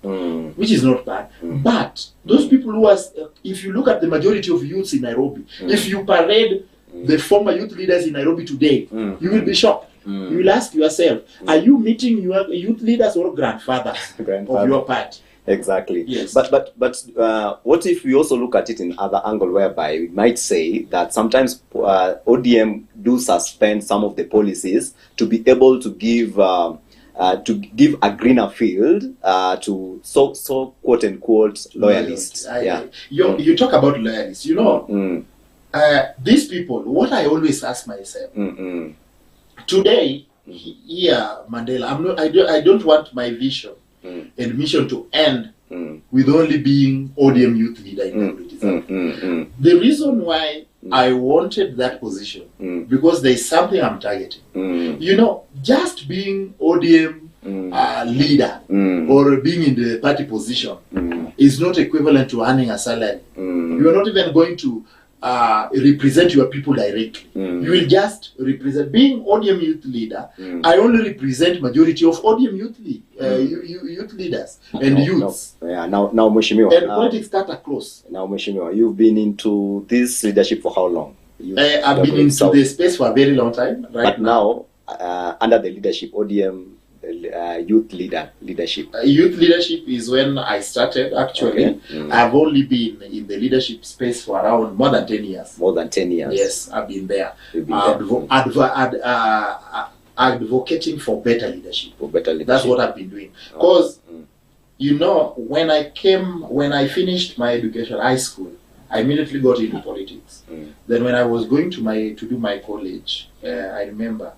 which is not bad. But those people who are, if you look at the majority of youths in Nairobi, if you parade the former youth leaders in Nairobi today, you will be shocked. You will ask yourself, are you meeting your youth leaders or grandfathers of your party? Exactly. Yes. But what if we also look at it in other angle, whereby we might say that sometimes ODM do suspend some of the policies to be able to give a greener field to so quote unquote loyalists. You talk about loyalists. You know, these people. What I always ask myself today, here, Mandela. I don't want my vision and mission to end with only being ODM youth leader in the The reason why I wanted that position because there is something I'm targeting. You know, just being ODM leader or being in the party position is not equivalent to earning a salary. You are not even going to represent your people directly. You will just represent. Being ODM youth leader, I only represent majority of ODM youth leaders and youths. Now, Mheshimiwa. And politics cut across. Now, Mheshimiwa, you've been into this leadership for how long? I've been into the space for a very long time. But now, under the leadership, ODM youth leadership. Youth leadership is when I started, actually. Okay. I've only been in the leadership space for around more than 10 years. More than 10 years? Yes, I've been there. You've been advocating for better leadership. For better leadership. That's what I've been doing. Because, you know, when I finished my education, high school, I immediately got into politics. Then when I was going to do my college, I remember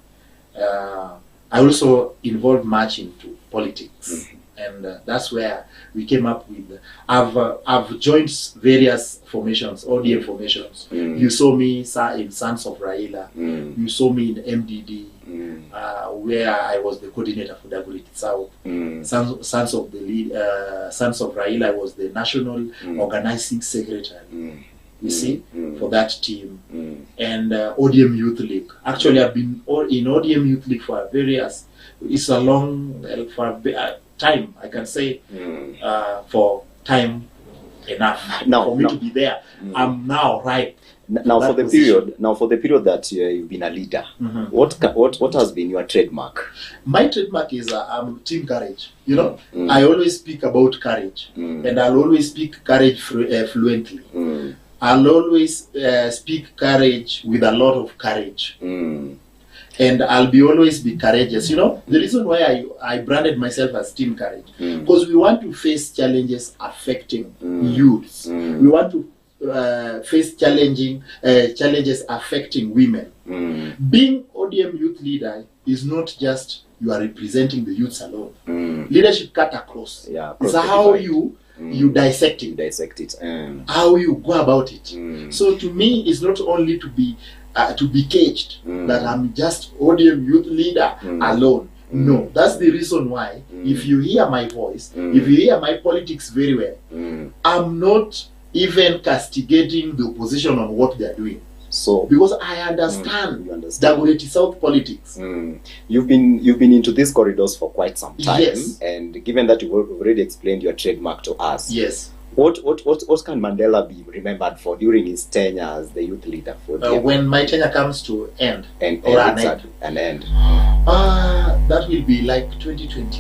I also involved much into politics, and that's where we came up with. I've joined various formations, ODM formations. You saw me in Sons of Raila. You saw me in MDD, where I was the coordinator for Dagoretti South. Sons of Raila, I was the national organizing secretary. You see, for that team. And ODM Youth League. Actually, I've been in ODM Youth League for it's a long, for time, I can say, for time enough for me to be there. I'm now ripe. Now for the period that you've been a leader, what has been your trademark? My trademark is team courage. You know, I always speak about courage, and I'll always speak courage fluently. I'll always speak courage with a lot of courage. And I'll always be courageous. You know, the reason why I branded myself as Team Courage, because we want to face challenges affecting youths. We want to face challenges affecting women. Being ODM youth leader is not just you are representing the youths alone. Leadership cut across. It's how you dissect it. How you go about it. So to me, it's not only to be caged that I'm just ODM youth leader alone. No, that's the reason why if you hear my voice, if you hear my politics very well, I'm not even castigating the opposition on what they're doing. So because I understand, Dagoretti South politics. You've been into these corridors for quite some time. Yes. And given that you've already explained your trademark to us. Yes. What can Mandela be remembered for during his tenure as the youth leader? When my tenure comes to end, an end. That will be like 2020,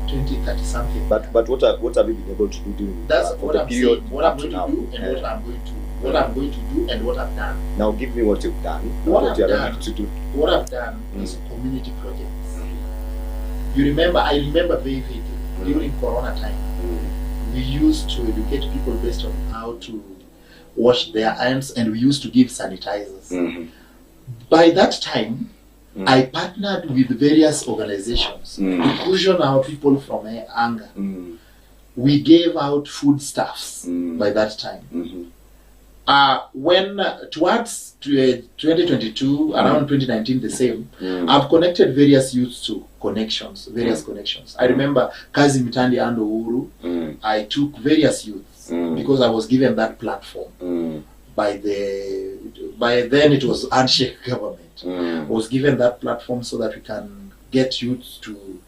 2030 something. But what have you been able to do during what I'm period? What I'm going to do and what I'm going to what I'm going to do and what I've done. Now give me what you've done. What I've done Mm. is community projects. You remember, I remember very vividly during Corona time, we used to educate people based on how to wash their hands, and we used to give sanitizers. By that time, I partnered with various organizations to cushion our people from hunger. We gave out foodstuffs by that time. When towards 2022, around 2019, the same, I've connected various youths to various connections. I remember Kazi Mitandi and Uhuru. I took various youths because I was given that platform by then it was handshake government. I was given that platform so that we can get youths to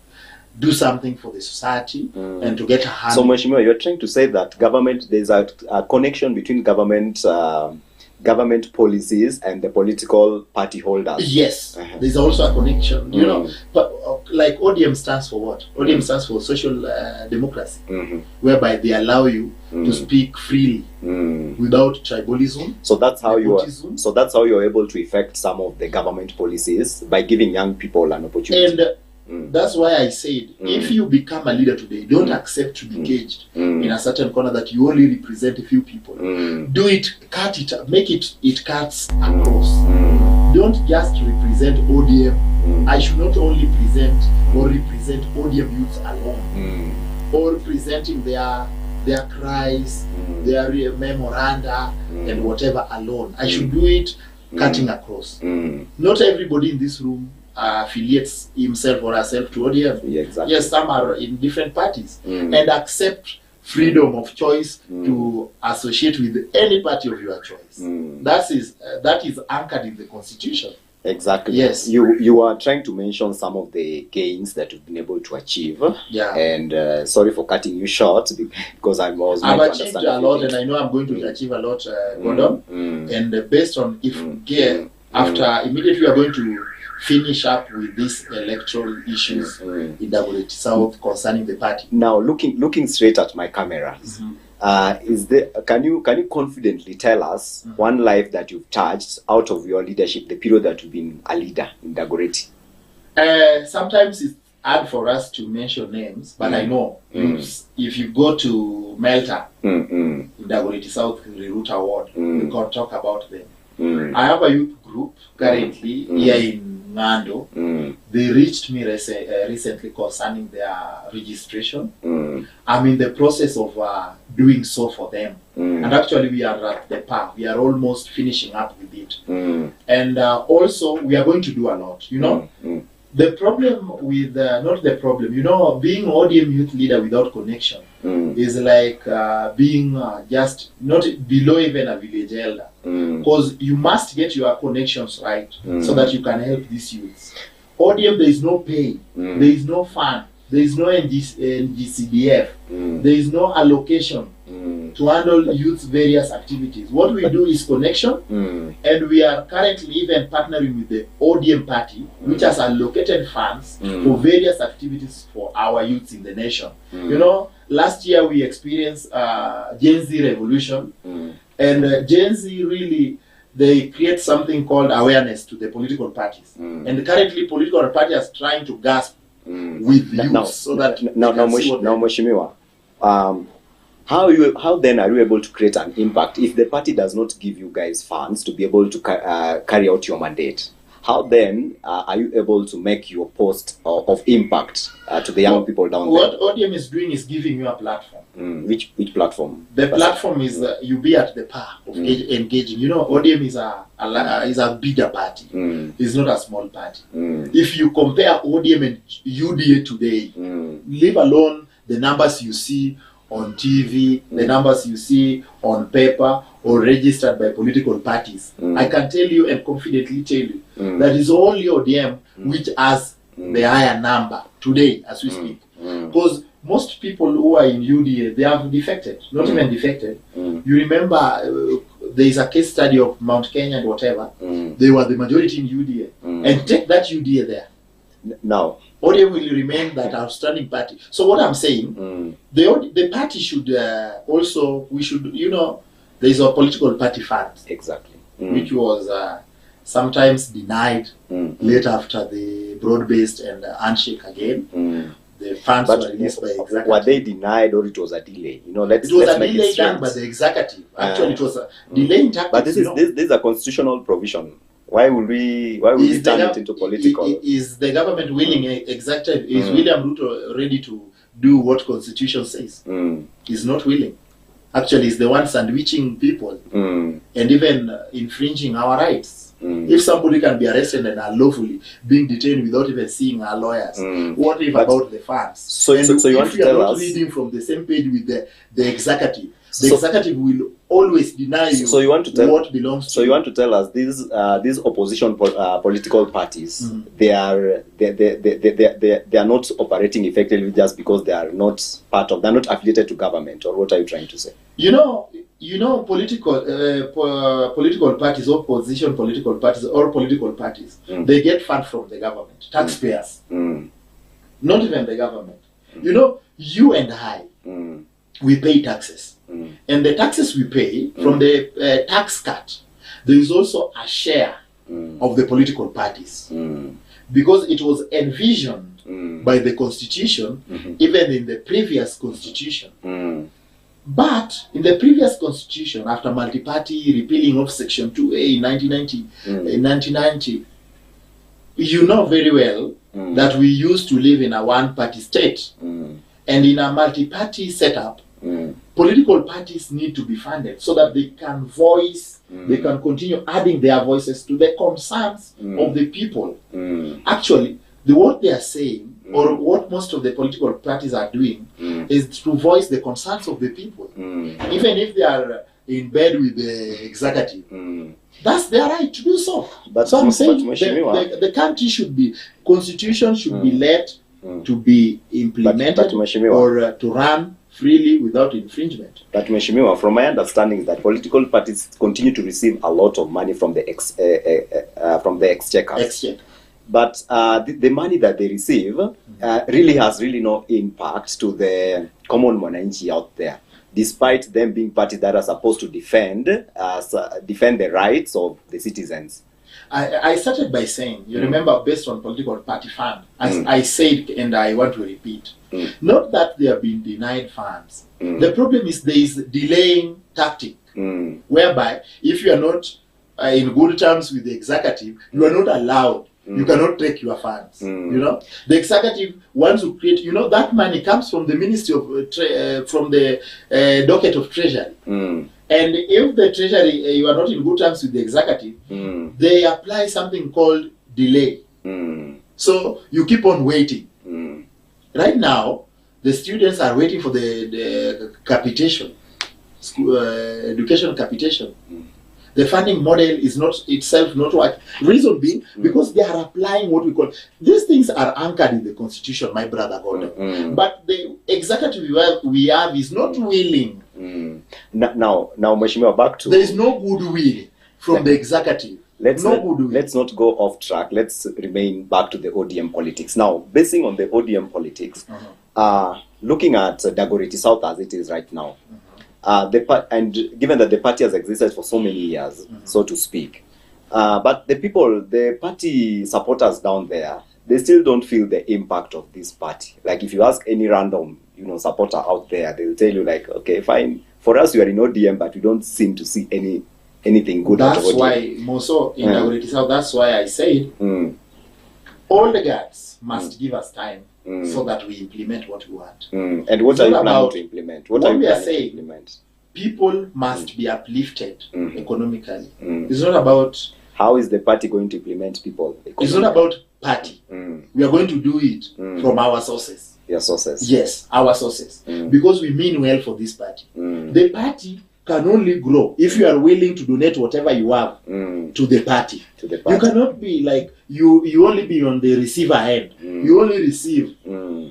do something for the society and to get a hand. So, Mheshimiwa, you're trying to say that there's a connection between government government policies and the political party holders. Yes, there's also a connection. You know, but like ODM stands for what? ODM stands for social democracy, whereby they allow you to speak freely without tribalism. So that's how nepotism. you're able to effect some of the government policies by giving young people an opportunity. And that's why I said, if you become a leader today, don't accept to be caged in a certain corner that you only represent a few people. Do it, cut it, make it cuts across. Don't just represent ODM. I should not only present or represent ODM youths alone, or presenting their cries, their memoranda, and whatever alone. I should do it cutting across. Not everybody in this room affiliates himself or herself to ODM. Yeah, exactly. Yes, some are in different parties and accept freedom of choice to associate with any party of your choice. That is anchored in the Constitution. Exactly. Yes. You are trying to mention some of the gains that you've been able to achieve. Yeah. And sorry for cutting you short because I've achieved a lot, and I know I'm going to achieve a lot, Gordon. And based on after immediately we are going to finish up with these electoral issues in Dagoretti South concerning the party. Now, looking straight at my cameras, can you confidently tell us one life that you've touched out of your leadership, the period that you've been a leader in Dagoretti? Sometimes it's hard for us to mention names, but I know if you go to Melta in Dagoretti South Reruta Ward, we can talk about them. I have a youth group currently here in Ngando. They reached me recently concerning their registration. I'm in the process of doing so for them. And actually we are at the park. We are almost finishing up with it. And also we are going to do a lot, you know. The problem with, not the problem, you know, being ODM youth leader without connection is like being just not below even a village elder. Because you must get your connections right so that you can help these youths. ODM, there is no pay, there is no fund, there is no NGCDF, there is no allocation to handle youth various activities. What we do is connection, and we are currently even partnering with the ODM party, which has allocated funds for various activities for our youths in the nation. You know, last year we experienced Gen Z revolution, and Gen Z really, they create something called awareness to the political parties. And currently political parties are trying to grasp with youth so that Mheshimiwa, how then are you able to create an impact if the party does not give you guys funds to be able to carry out your mandate? How then are you able to make your post of impact to the young people down there? What ODM is doing is giving you a platform. Which platform? The platform is you be at the par of engaging. You know, ODM is a bigger party. It's not a small party. If you compare ODM and UDA today, leave alone the numbers you see on TV, the numbers you see on paper or registered by political parties, I can tell you and confidently tell you that is only ODM which has the higher number today as we speak. Because most people who are in UDA, they have defected, not even defected. You remember there is a case study of Mount Kenya and whatever. They were the majority in UDA. And take that UDA there. Now, ODM will remain that outstanding party. So what I'm saying, the party should also, we should, you know, there is a political party fund. Exactly. Which was sometimes denied later after the broad-based and handshake again. The funds were released by executive. Were they denied or it was a delay? You know, it was a delay done by the executive. Actually, it was a delay in tactics. But this is a constitutional provision. Why would we turn it into political? Is the government willing? Executive is William Ruto ready to do what Constitution says? He's not willing. Actually, he's the one sandwiching people and even infringing our rights. If somebody can be arrested and unlawfully being detained without even seeing our lawyers, what if about the funds? So you want to tell us? Reading from the same page with the executive. The executive will always deny you what belongs to you. So you want to tell us these opposition political parties, they are not operating effectively just because they're not affiliated to government, or what are you trying to say? You know, you know, political parties, opposition political parties, or political parties, they get funds from the government, taxpayers, not even the government. You know, you and I, we pay taxes, and the taxes we pay from the tax cut, there is also a share of the political parties, because it was envisioned by the constitution, even in the previous constitution. But in the previous constitution, after multi-party repealing of Section 2A in 1990, you know very well that we used to live in a one-party state. And in a multi-party setup, political parties need to be funded so that they can voice, they can continue adding their voices to the concerns of the people. Actually, what they are saying, or what most of the political parties are doing, is to voice the concerns of the people. Even if they are in bed with the executive, that's their right to do so. So I'm saying the country should be, constitution should be let to be implemented or to run freely without infringement. But Mheshimiwa, from my understanding, that political parties continue to receive a lot of money from the exchequer. But the money that they receive really has no impact to the common mwananchi out there, despite them being parties that are supposed to defend the rights of the citizens. I started by saying, you remember, based on political party fund, as I said, and I want to repeat, not that they have been denied funds. The problem is there is delaying tactic, whereby if you are not in good terms with the executive, you are not allowed. You cannot take your funds. You know, the executive wants to create. You know, that money comes from the Ministry of from the docket of Treasury. And if the Treasury, you are not in good terms with the executive, they apply something called delay. So you keep on waiting. Right now, the students are waiting for the capitation, education capitation. The funding model is not itself not working. Reason being, because they are applying what we call, these things are anchored in the constitution, my brother Gordon. But the executive we have is not willing. Now, Mheshimiwa, back to... There is no goodwill from the executive. Let's not go off track. Let's remain back to the ODM politics. Now, basing on the ODM politics, looking at Dagoretti South as it is right now, and given that the party has existed for so many years, so to speak, but the party supporters down there, they still don't feel the impact of this party. Like if you ask any random, supporter out there, they'll tell you like, okay, fine, for us we are in ODM, but we don't seem to see anything good. That's why, Moso, in Dagoretti South, that's why I said, all the guards must give us time. So that we implement what we want. And what are you planning to implement? What we are saying, people must be uplifted economically. It's not about... How is the party going to implement people? It's not about party. We are going to do it from our sources. Your sources? Yes, our sources. Because we mean well for this party. The party can only grow if you are willing to donate whatever you have to the party. You cannot be like, you only be on the receiver end. You only receive.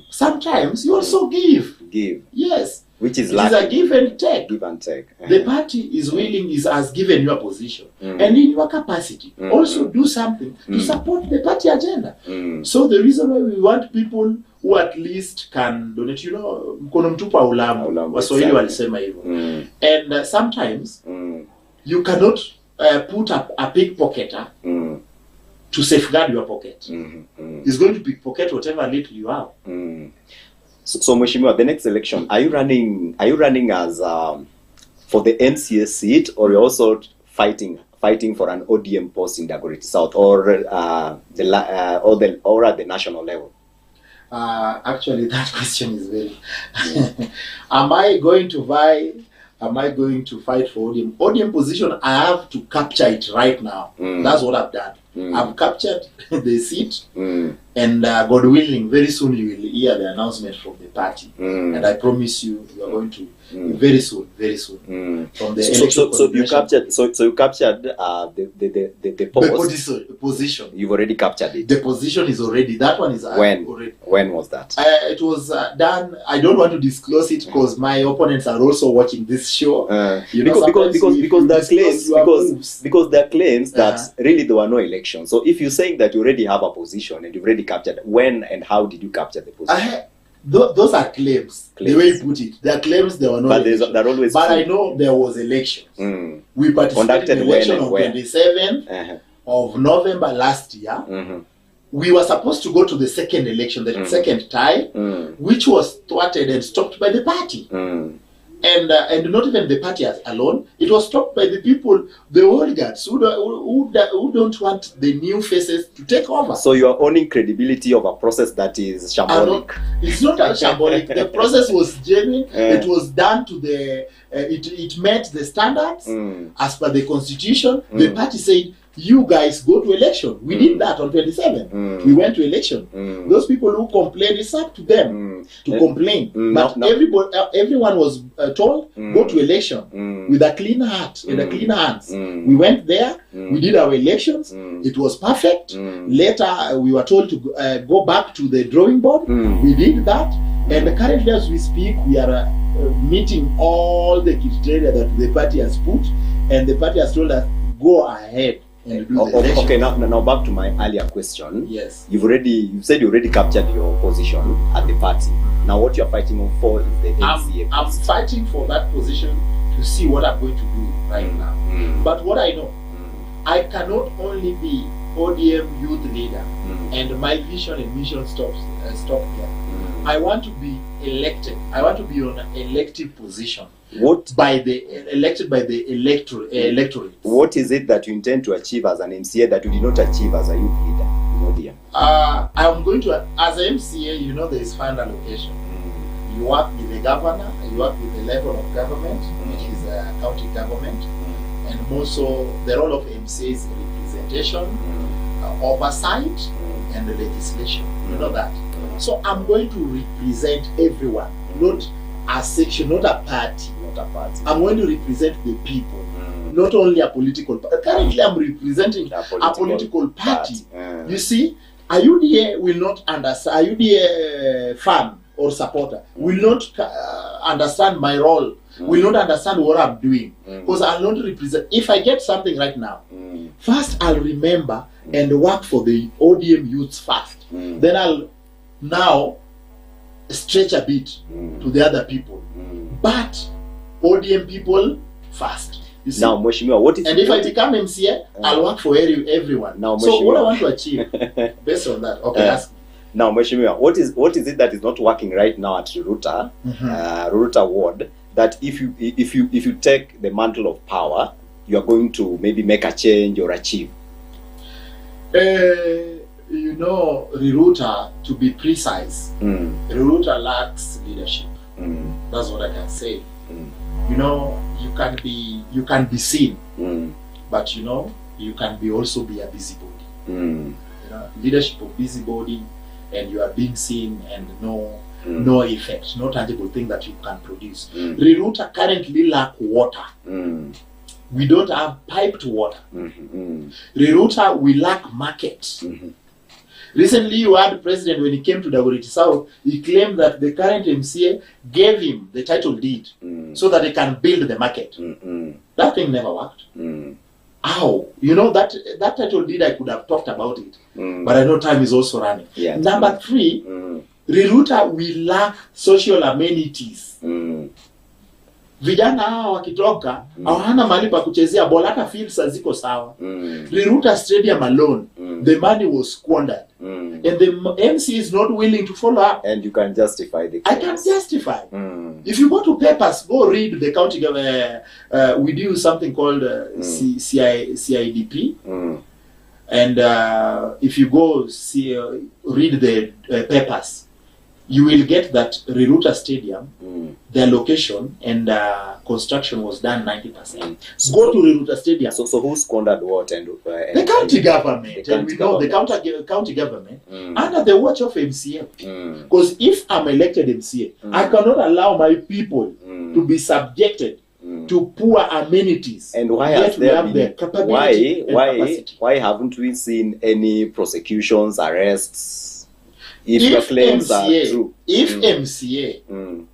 Sometimes you also give. Yes. Which is a give and take. Give and take. The party is willing, has given you a position. And in your capacity, also do something to support the party agenda. So the reason why we want people who at least can donate, mkono mtupu haulambwi, Waswahili walisema hivyo. And sometimes you cannot put a pickpocketer to safeguard your pocket. He's going to pickpocket whatever little you have. So Mheshimiwa, the next election, are you running as for the NCA seat, or you're also fighting for an ODM post in Dagoretti South, or at the national level? Actually, that question is very... Am I going to fight for ODM? ODM position, I have to capture it right now. That's what I've done. I've captured the seat. And God willing, very soon you will hear the announcement from the party. And I promise you, you are going to very soon from the So you captured. So you captured the post. The position. You've already captured it. The position is already. That one is when already. When was that? It was done. I don't want to disclose it because my opponents are also watching this show. Because there are claims that really there were no elections. So if you're saying that you already have a position and you've already captured, when and how did you capture the position? Those are claims. The way you put it, there are claims there were no elections. But I know there was elections. We participated in the election on 27th of November last year. We were supposed to go to the second election, the second tie, which was thwarted and stopped by the party. And not even the party alone. It was stopped by the people, the oligarchs, who don't want the new faces to take over. So you are owning credibility of a process that is shambolic. It's not a shambolic. The process was genuine. It was done to the. It met the standards as per the constitution. The party said, "You guys go to election." We did that on 27. We went to election. Those people who complained, it's up to them to complain. But everyone was told, go to election with a clean heart and a clean hands. We went there. We did our elections. It was perfect. Later, we were told to go back to the drawing board. We did that. And currently, as we speak, we are meeting all the criteria that the party has put. And the party has told us, go ahead. Okay, now back to my earlier question. Yes. You said you already captured your position at the party. Now what you're fighting for is the MCA. I'm fighting for that position to see what I'm going to do right now. But what I know, I cannot only be ODM youth leader and my vision and mission stop here. I want to be elected. I want to be on an elective position. Elected by the electorate. What is it that you intend to achieve as an MCA that you did not achieve as a youth leader in ODM? I'm going to, as an MCA, there is fund allocation. You work with the governor, you work with the level of government, which is county government, and also the role of MCA is representation, oversight, and the legislation. You know that. So I'm going to represent everyone, not a section, not a party. I'm going to represent the people, not only a political party. Currently, I'm representing a political party. You see, a UDA will not understand, a UDA fan or supporter will not understand my role, will not understand what I'm doing, because I'll not represent. If I get something right now, first I'll remember and work for the ODM youths first. Then I'll now stretch a bit to the other people. But ODM people first. You see? Now, Mheshimiwa, what is... And if I become MCA, I'll work for everyone. Now, so what I want to achieve, based on that, okay, ask me. Now, Mheshimiwa, what is it that is not working right now at Ruruta, Ruruta Ward, that if you take the mantle of power, you are going to maybe make a change or achieve? Ruruta, to be precise, Ruruta lacks leadership. That's what I can say. You can be seen, but you can also be a busybody. Leadership of busybody, and you are being seen and no effect, no tangible thing that you can produce. Ruruta currently lack water. We don't have piped water. Ruruta, we lack market. Recently, you had the president, when he came to Dagoretti South, he claimed that the current MCA gave him the title deed so that he can build the market. That thing never worked. How? That title deed, I could have talked about it. But I know time is also running. Yeah, Number 3, Ruruta, we lack social amenities. Vijana hawa wakitoka hawana mahali pa kuchezea bola, hata fields haziko sawa. Ruruta Stadium alone, the money was squandered. And the MC is not willing to follow up. And you can justify the I case. can justify. If you go to papers, go read the county government. We do something called CIDP. And if you go read the papers, you will get that Riruta Stadium, the location and construction was done 90%. Go to Riruta Stadium. So who squandered what? And the county government, and we know the county government under the watch of MCA. Because if I'm elected MCA, I cannot allow my people to be subjected to poor amenities. And why has there been, why haven't we seen any prosecutions, arrests? If your claims are true. If MCA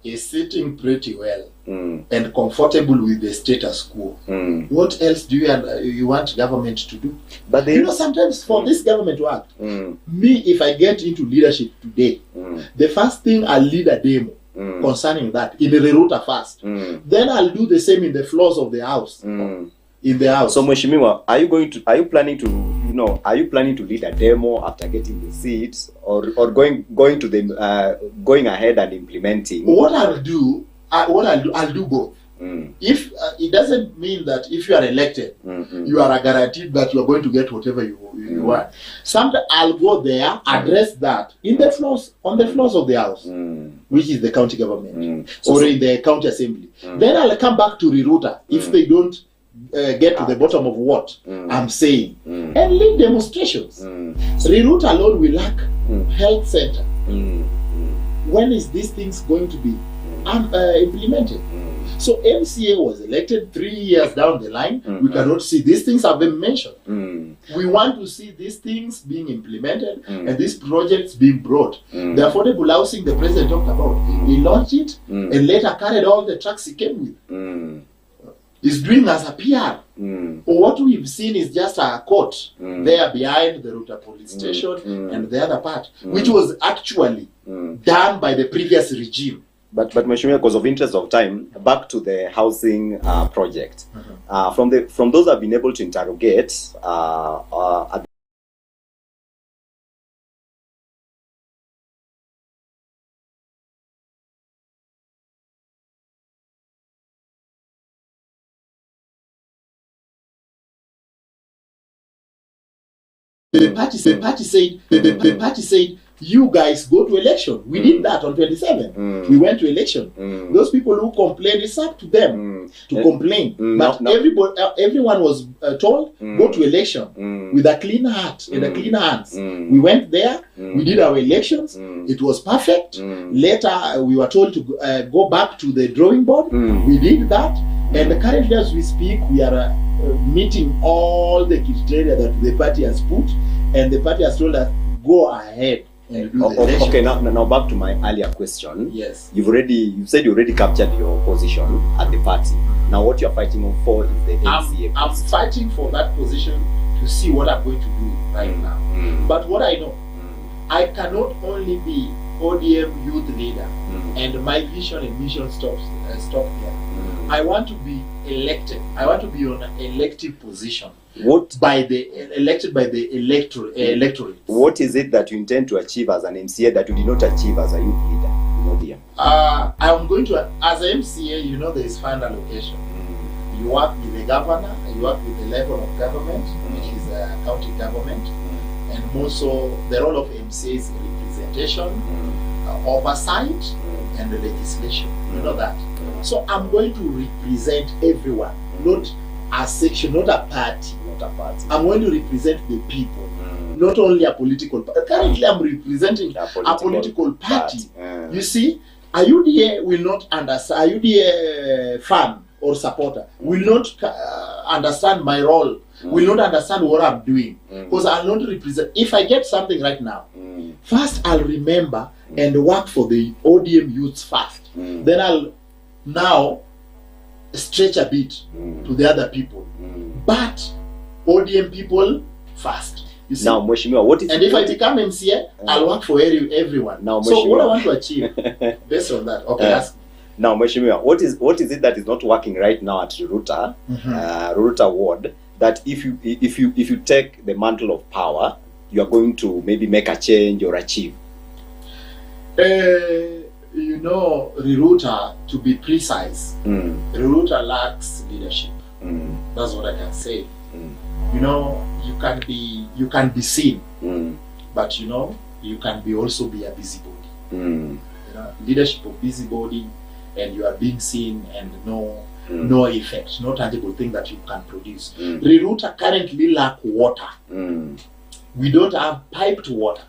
is sitting pretty well and comfortable with the status quo, what else do you want government to do? But you know, sometimes for this government to act, me, if I get into leadership today, the first thing I'll lead a demo concerning that in the Riruta first. Then I'll do the same in the floors of the house. In the house. So Mheshimiwa, are you planning to lead a demo after getting the seats, or going ahead and implementing? What I'll do, I'll do both. If it doesn't mean that if you are elected, you are guaranteed that you are going to get whatever you want. Sometimes I'll go there, address that in the floors, on the floors of the house, which is the county government, or in the county assembly. Then I'll come back to Riruta if they don't get to the bottom of what I'm saying, and lead demonstrations. Riruta alone will lack health center. When is these things going to be implemented? So MCA was elected 3 years down the line. We cannot see these things have been mentioned. We want to see these things being implemented and these projects being brought. The affordable housing the president talked about, he launched it and later carried all the trucks he came with. Is doing as a PR. Or what we've seen is just a court there behind the Ruta police station and the other part, which was actually done by the previous regime. But Mheshimiwa, because of interest of time, back to the housing project. From those I've been able to interrogate, the party said, you guys go to election. We did that on 27. We went to election. Those people who complained, it's up to them to complain. But everyone was told, go to election with a clean heart and a clean hands. We went there, we did our elections, it was perfect. Later, we were told to go back to the drawing board. We did that. And currently as we speak, we are meeting all the criteria that the party has put, and the party has told us, go ahead and do the election. Okay, now back to my earlier question. Yes. You said you already captured your position at the party. Now what you're fighting for is the MCA. I'm fighting for that position to see what I'm going to do right now. But what I know, I cannot only be ODM youth leader and my vision and mission stop there. I want to be elected. I want to be on an elective position. Elected by the electorate. What is it that you intend to achieve as an MCA that you did not achieve as a youth leader? I'm going to, as an MCA, you know, there is fund allocation. You work with the governor, you work with the level of government, which is county government, and also the role of MCA is representation, oversight, and the legislation. You know that. So I'm going to represent everyone, not a section, not a party. I'm going to represent the people, not only a political party. Currently, I'm representing a political party. You see, a UDA will not understand, a UDA fan or supporter will not understand my role, will not understand what I'm doing, because I'll not represent. If I get something right now, first I'll remember and work for the ODM youths first. Then I'll now stretch a bit to the other people, but ODM people first. You see? Now, Mheshimiwa, what is? And if I become MCA, I'll work for everyone. Now, so what I want to achieve based on that. Okay, ask me. Now, Mheshimiwa, what is it that is not working right now at Riruta, Riruta ward? That if you take the mantle of power, you are going to maybe make a change or achieve. You know, Riruta, to be precise, Riruta lacks leadership. That's what I can say. You know, you can be seen, but you know, you can also be a busybody. leadership of busybody, and you are being seen, and no effect, no tangible thing that you can produce. Riruta currently lack water. We don't have piped water.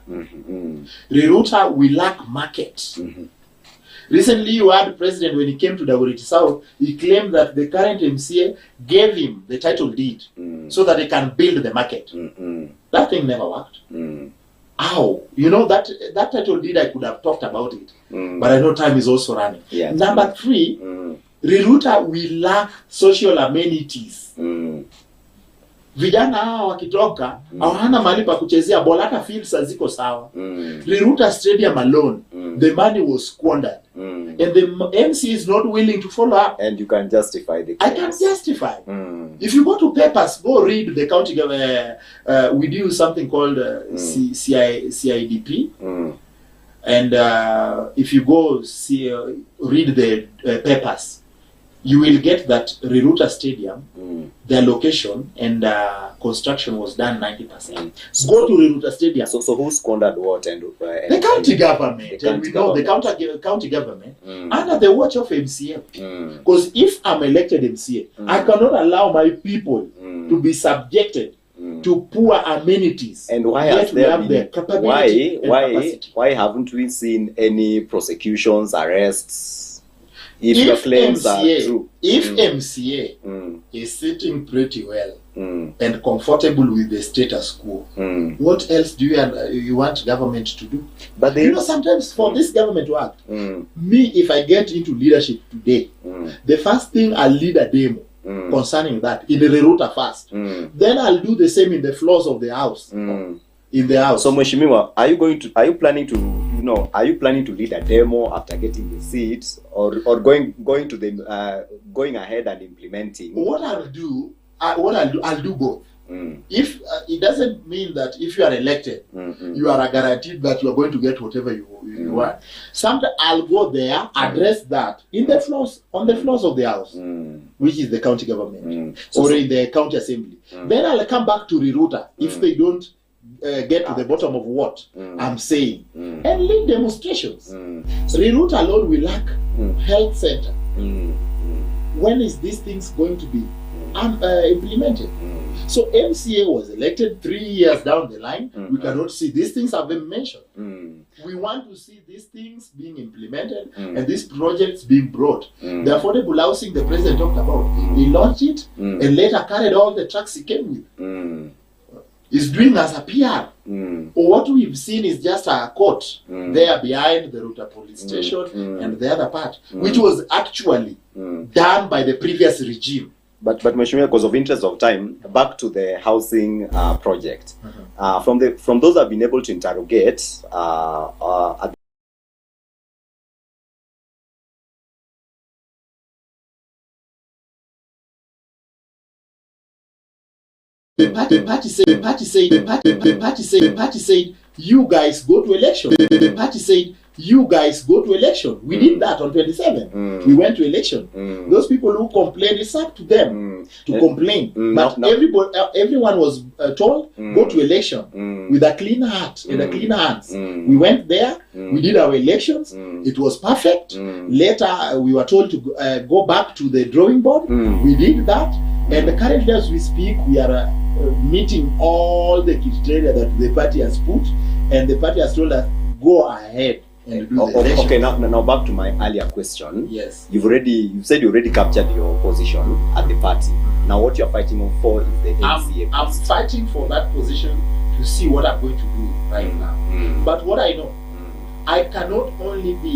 Riruta, we lack market. Recently, you had the president, when he came to Dagoretti South, he claimed that the current MCA gave him the title deed so that he can build the market. That thing never worked. How? That title deed, I could have talked about it. But I know time is also running. Yeah. Number 3, Riruta, we lack social amenities. Vijana hawa wakitoka hawana mahali pa kuchezea bola, hata fields haziko sawa. Riruta Stadium alone, the money was squandered, and the MC is not willing to follow up. And you can justify the case. I can justify. If you go to papers, go read the county government. We do something called CIDP, and if you go read the papers, you will get that Riruta Stadium, their location and construction was done 90%. Go to Riruta Stadium. So who squandered what? And the county government. And we know the county government under the watch of MCA. Because if I'm elected MCA, I cannot allow my people to be subjected to poor amenities. And why has there been, why haven't we seen any prosecutions, arrests? If your claims are true. If MCA is sitting pretty well and comfortable with the status quo, what else do you want government to do? But sometimes for this government to act, me, if I get into leadership today, the first thing I'll lead a demo concerning that in the Riruta first. Then I'll do the same in the floors of the house. In the house. So Mheshimiwa, are you planning to lead a demo after getting the seats, or going ahead and implementing? What I'll do, I'll do both. If it doesn't mean that if you are elected, you are guaranteed that you are going to get whatever you want. Sometimes I'll go there, address that in the floors, on the floors of the house, which is the county government, or in the county assembly. Then I'll come back to Riruta if they don't get to the bottom of what I'm saying, and lead demonstrations. Riruta alone will lack health center. When is these things going to be implemented? So MCA was elected 3 years down the line. We cannot see these things have been mentioned. We want to see these things being implemented and these projects being brought. The affordable housing the president talked about, he launched it and later carried all the trucks he came with. Is doing as a PR. What we've seen is just a court there behind the Ruta police station and the other part, which was actually done by the previous regime. But Mheshimiwa, because of interest of time, back to the housing project. From those I've been able to interrogate, the party said, you guys go to election. The party said, you guys go to election. We did that on 27. We went to election. Those people who complained, it's up to them to complain. But everyone was told, go to election with a clean heart and a clean hands. We went there, we did our elections, it was perfect. Later, we were told to go back to the drawing board. We did that. And currently, as we speak, we are meeting all the criteria that the party has put, and the party has told us, go ahead and do the election. Okay, now back to my earlier question. Yes. You said you already captured your position at the party. Now what you're fighting for is the MCA. I'm fighting for that position to see what I'm going to do right now. But what I know, I cannot only be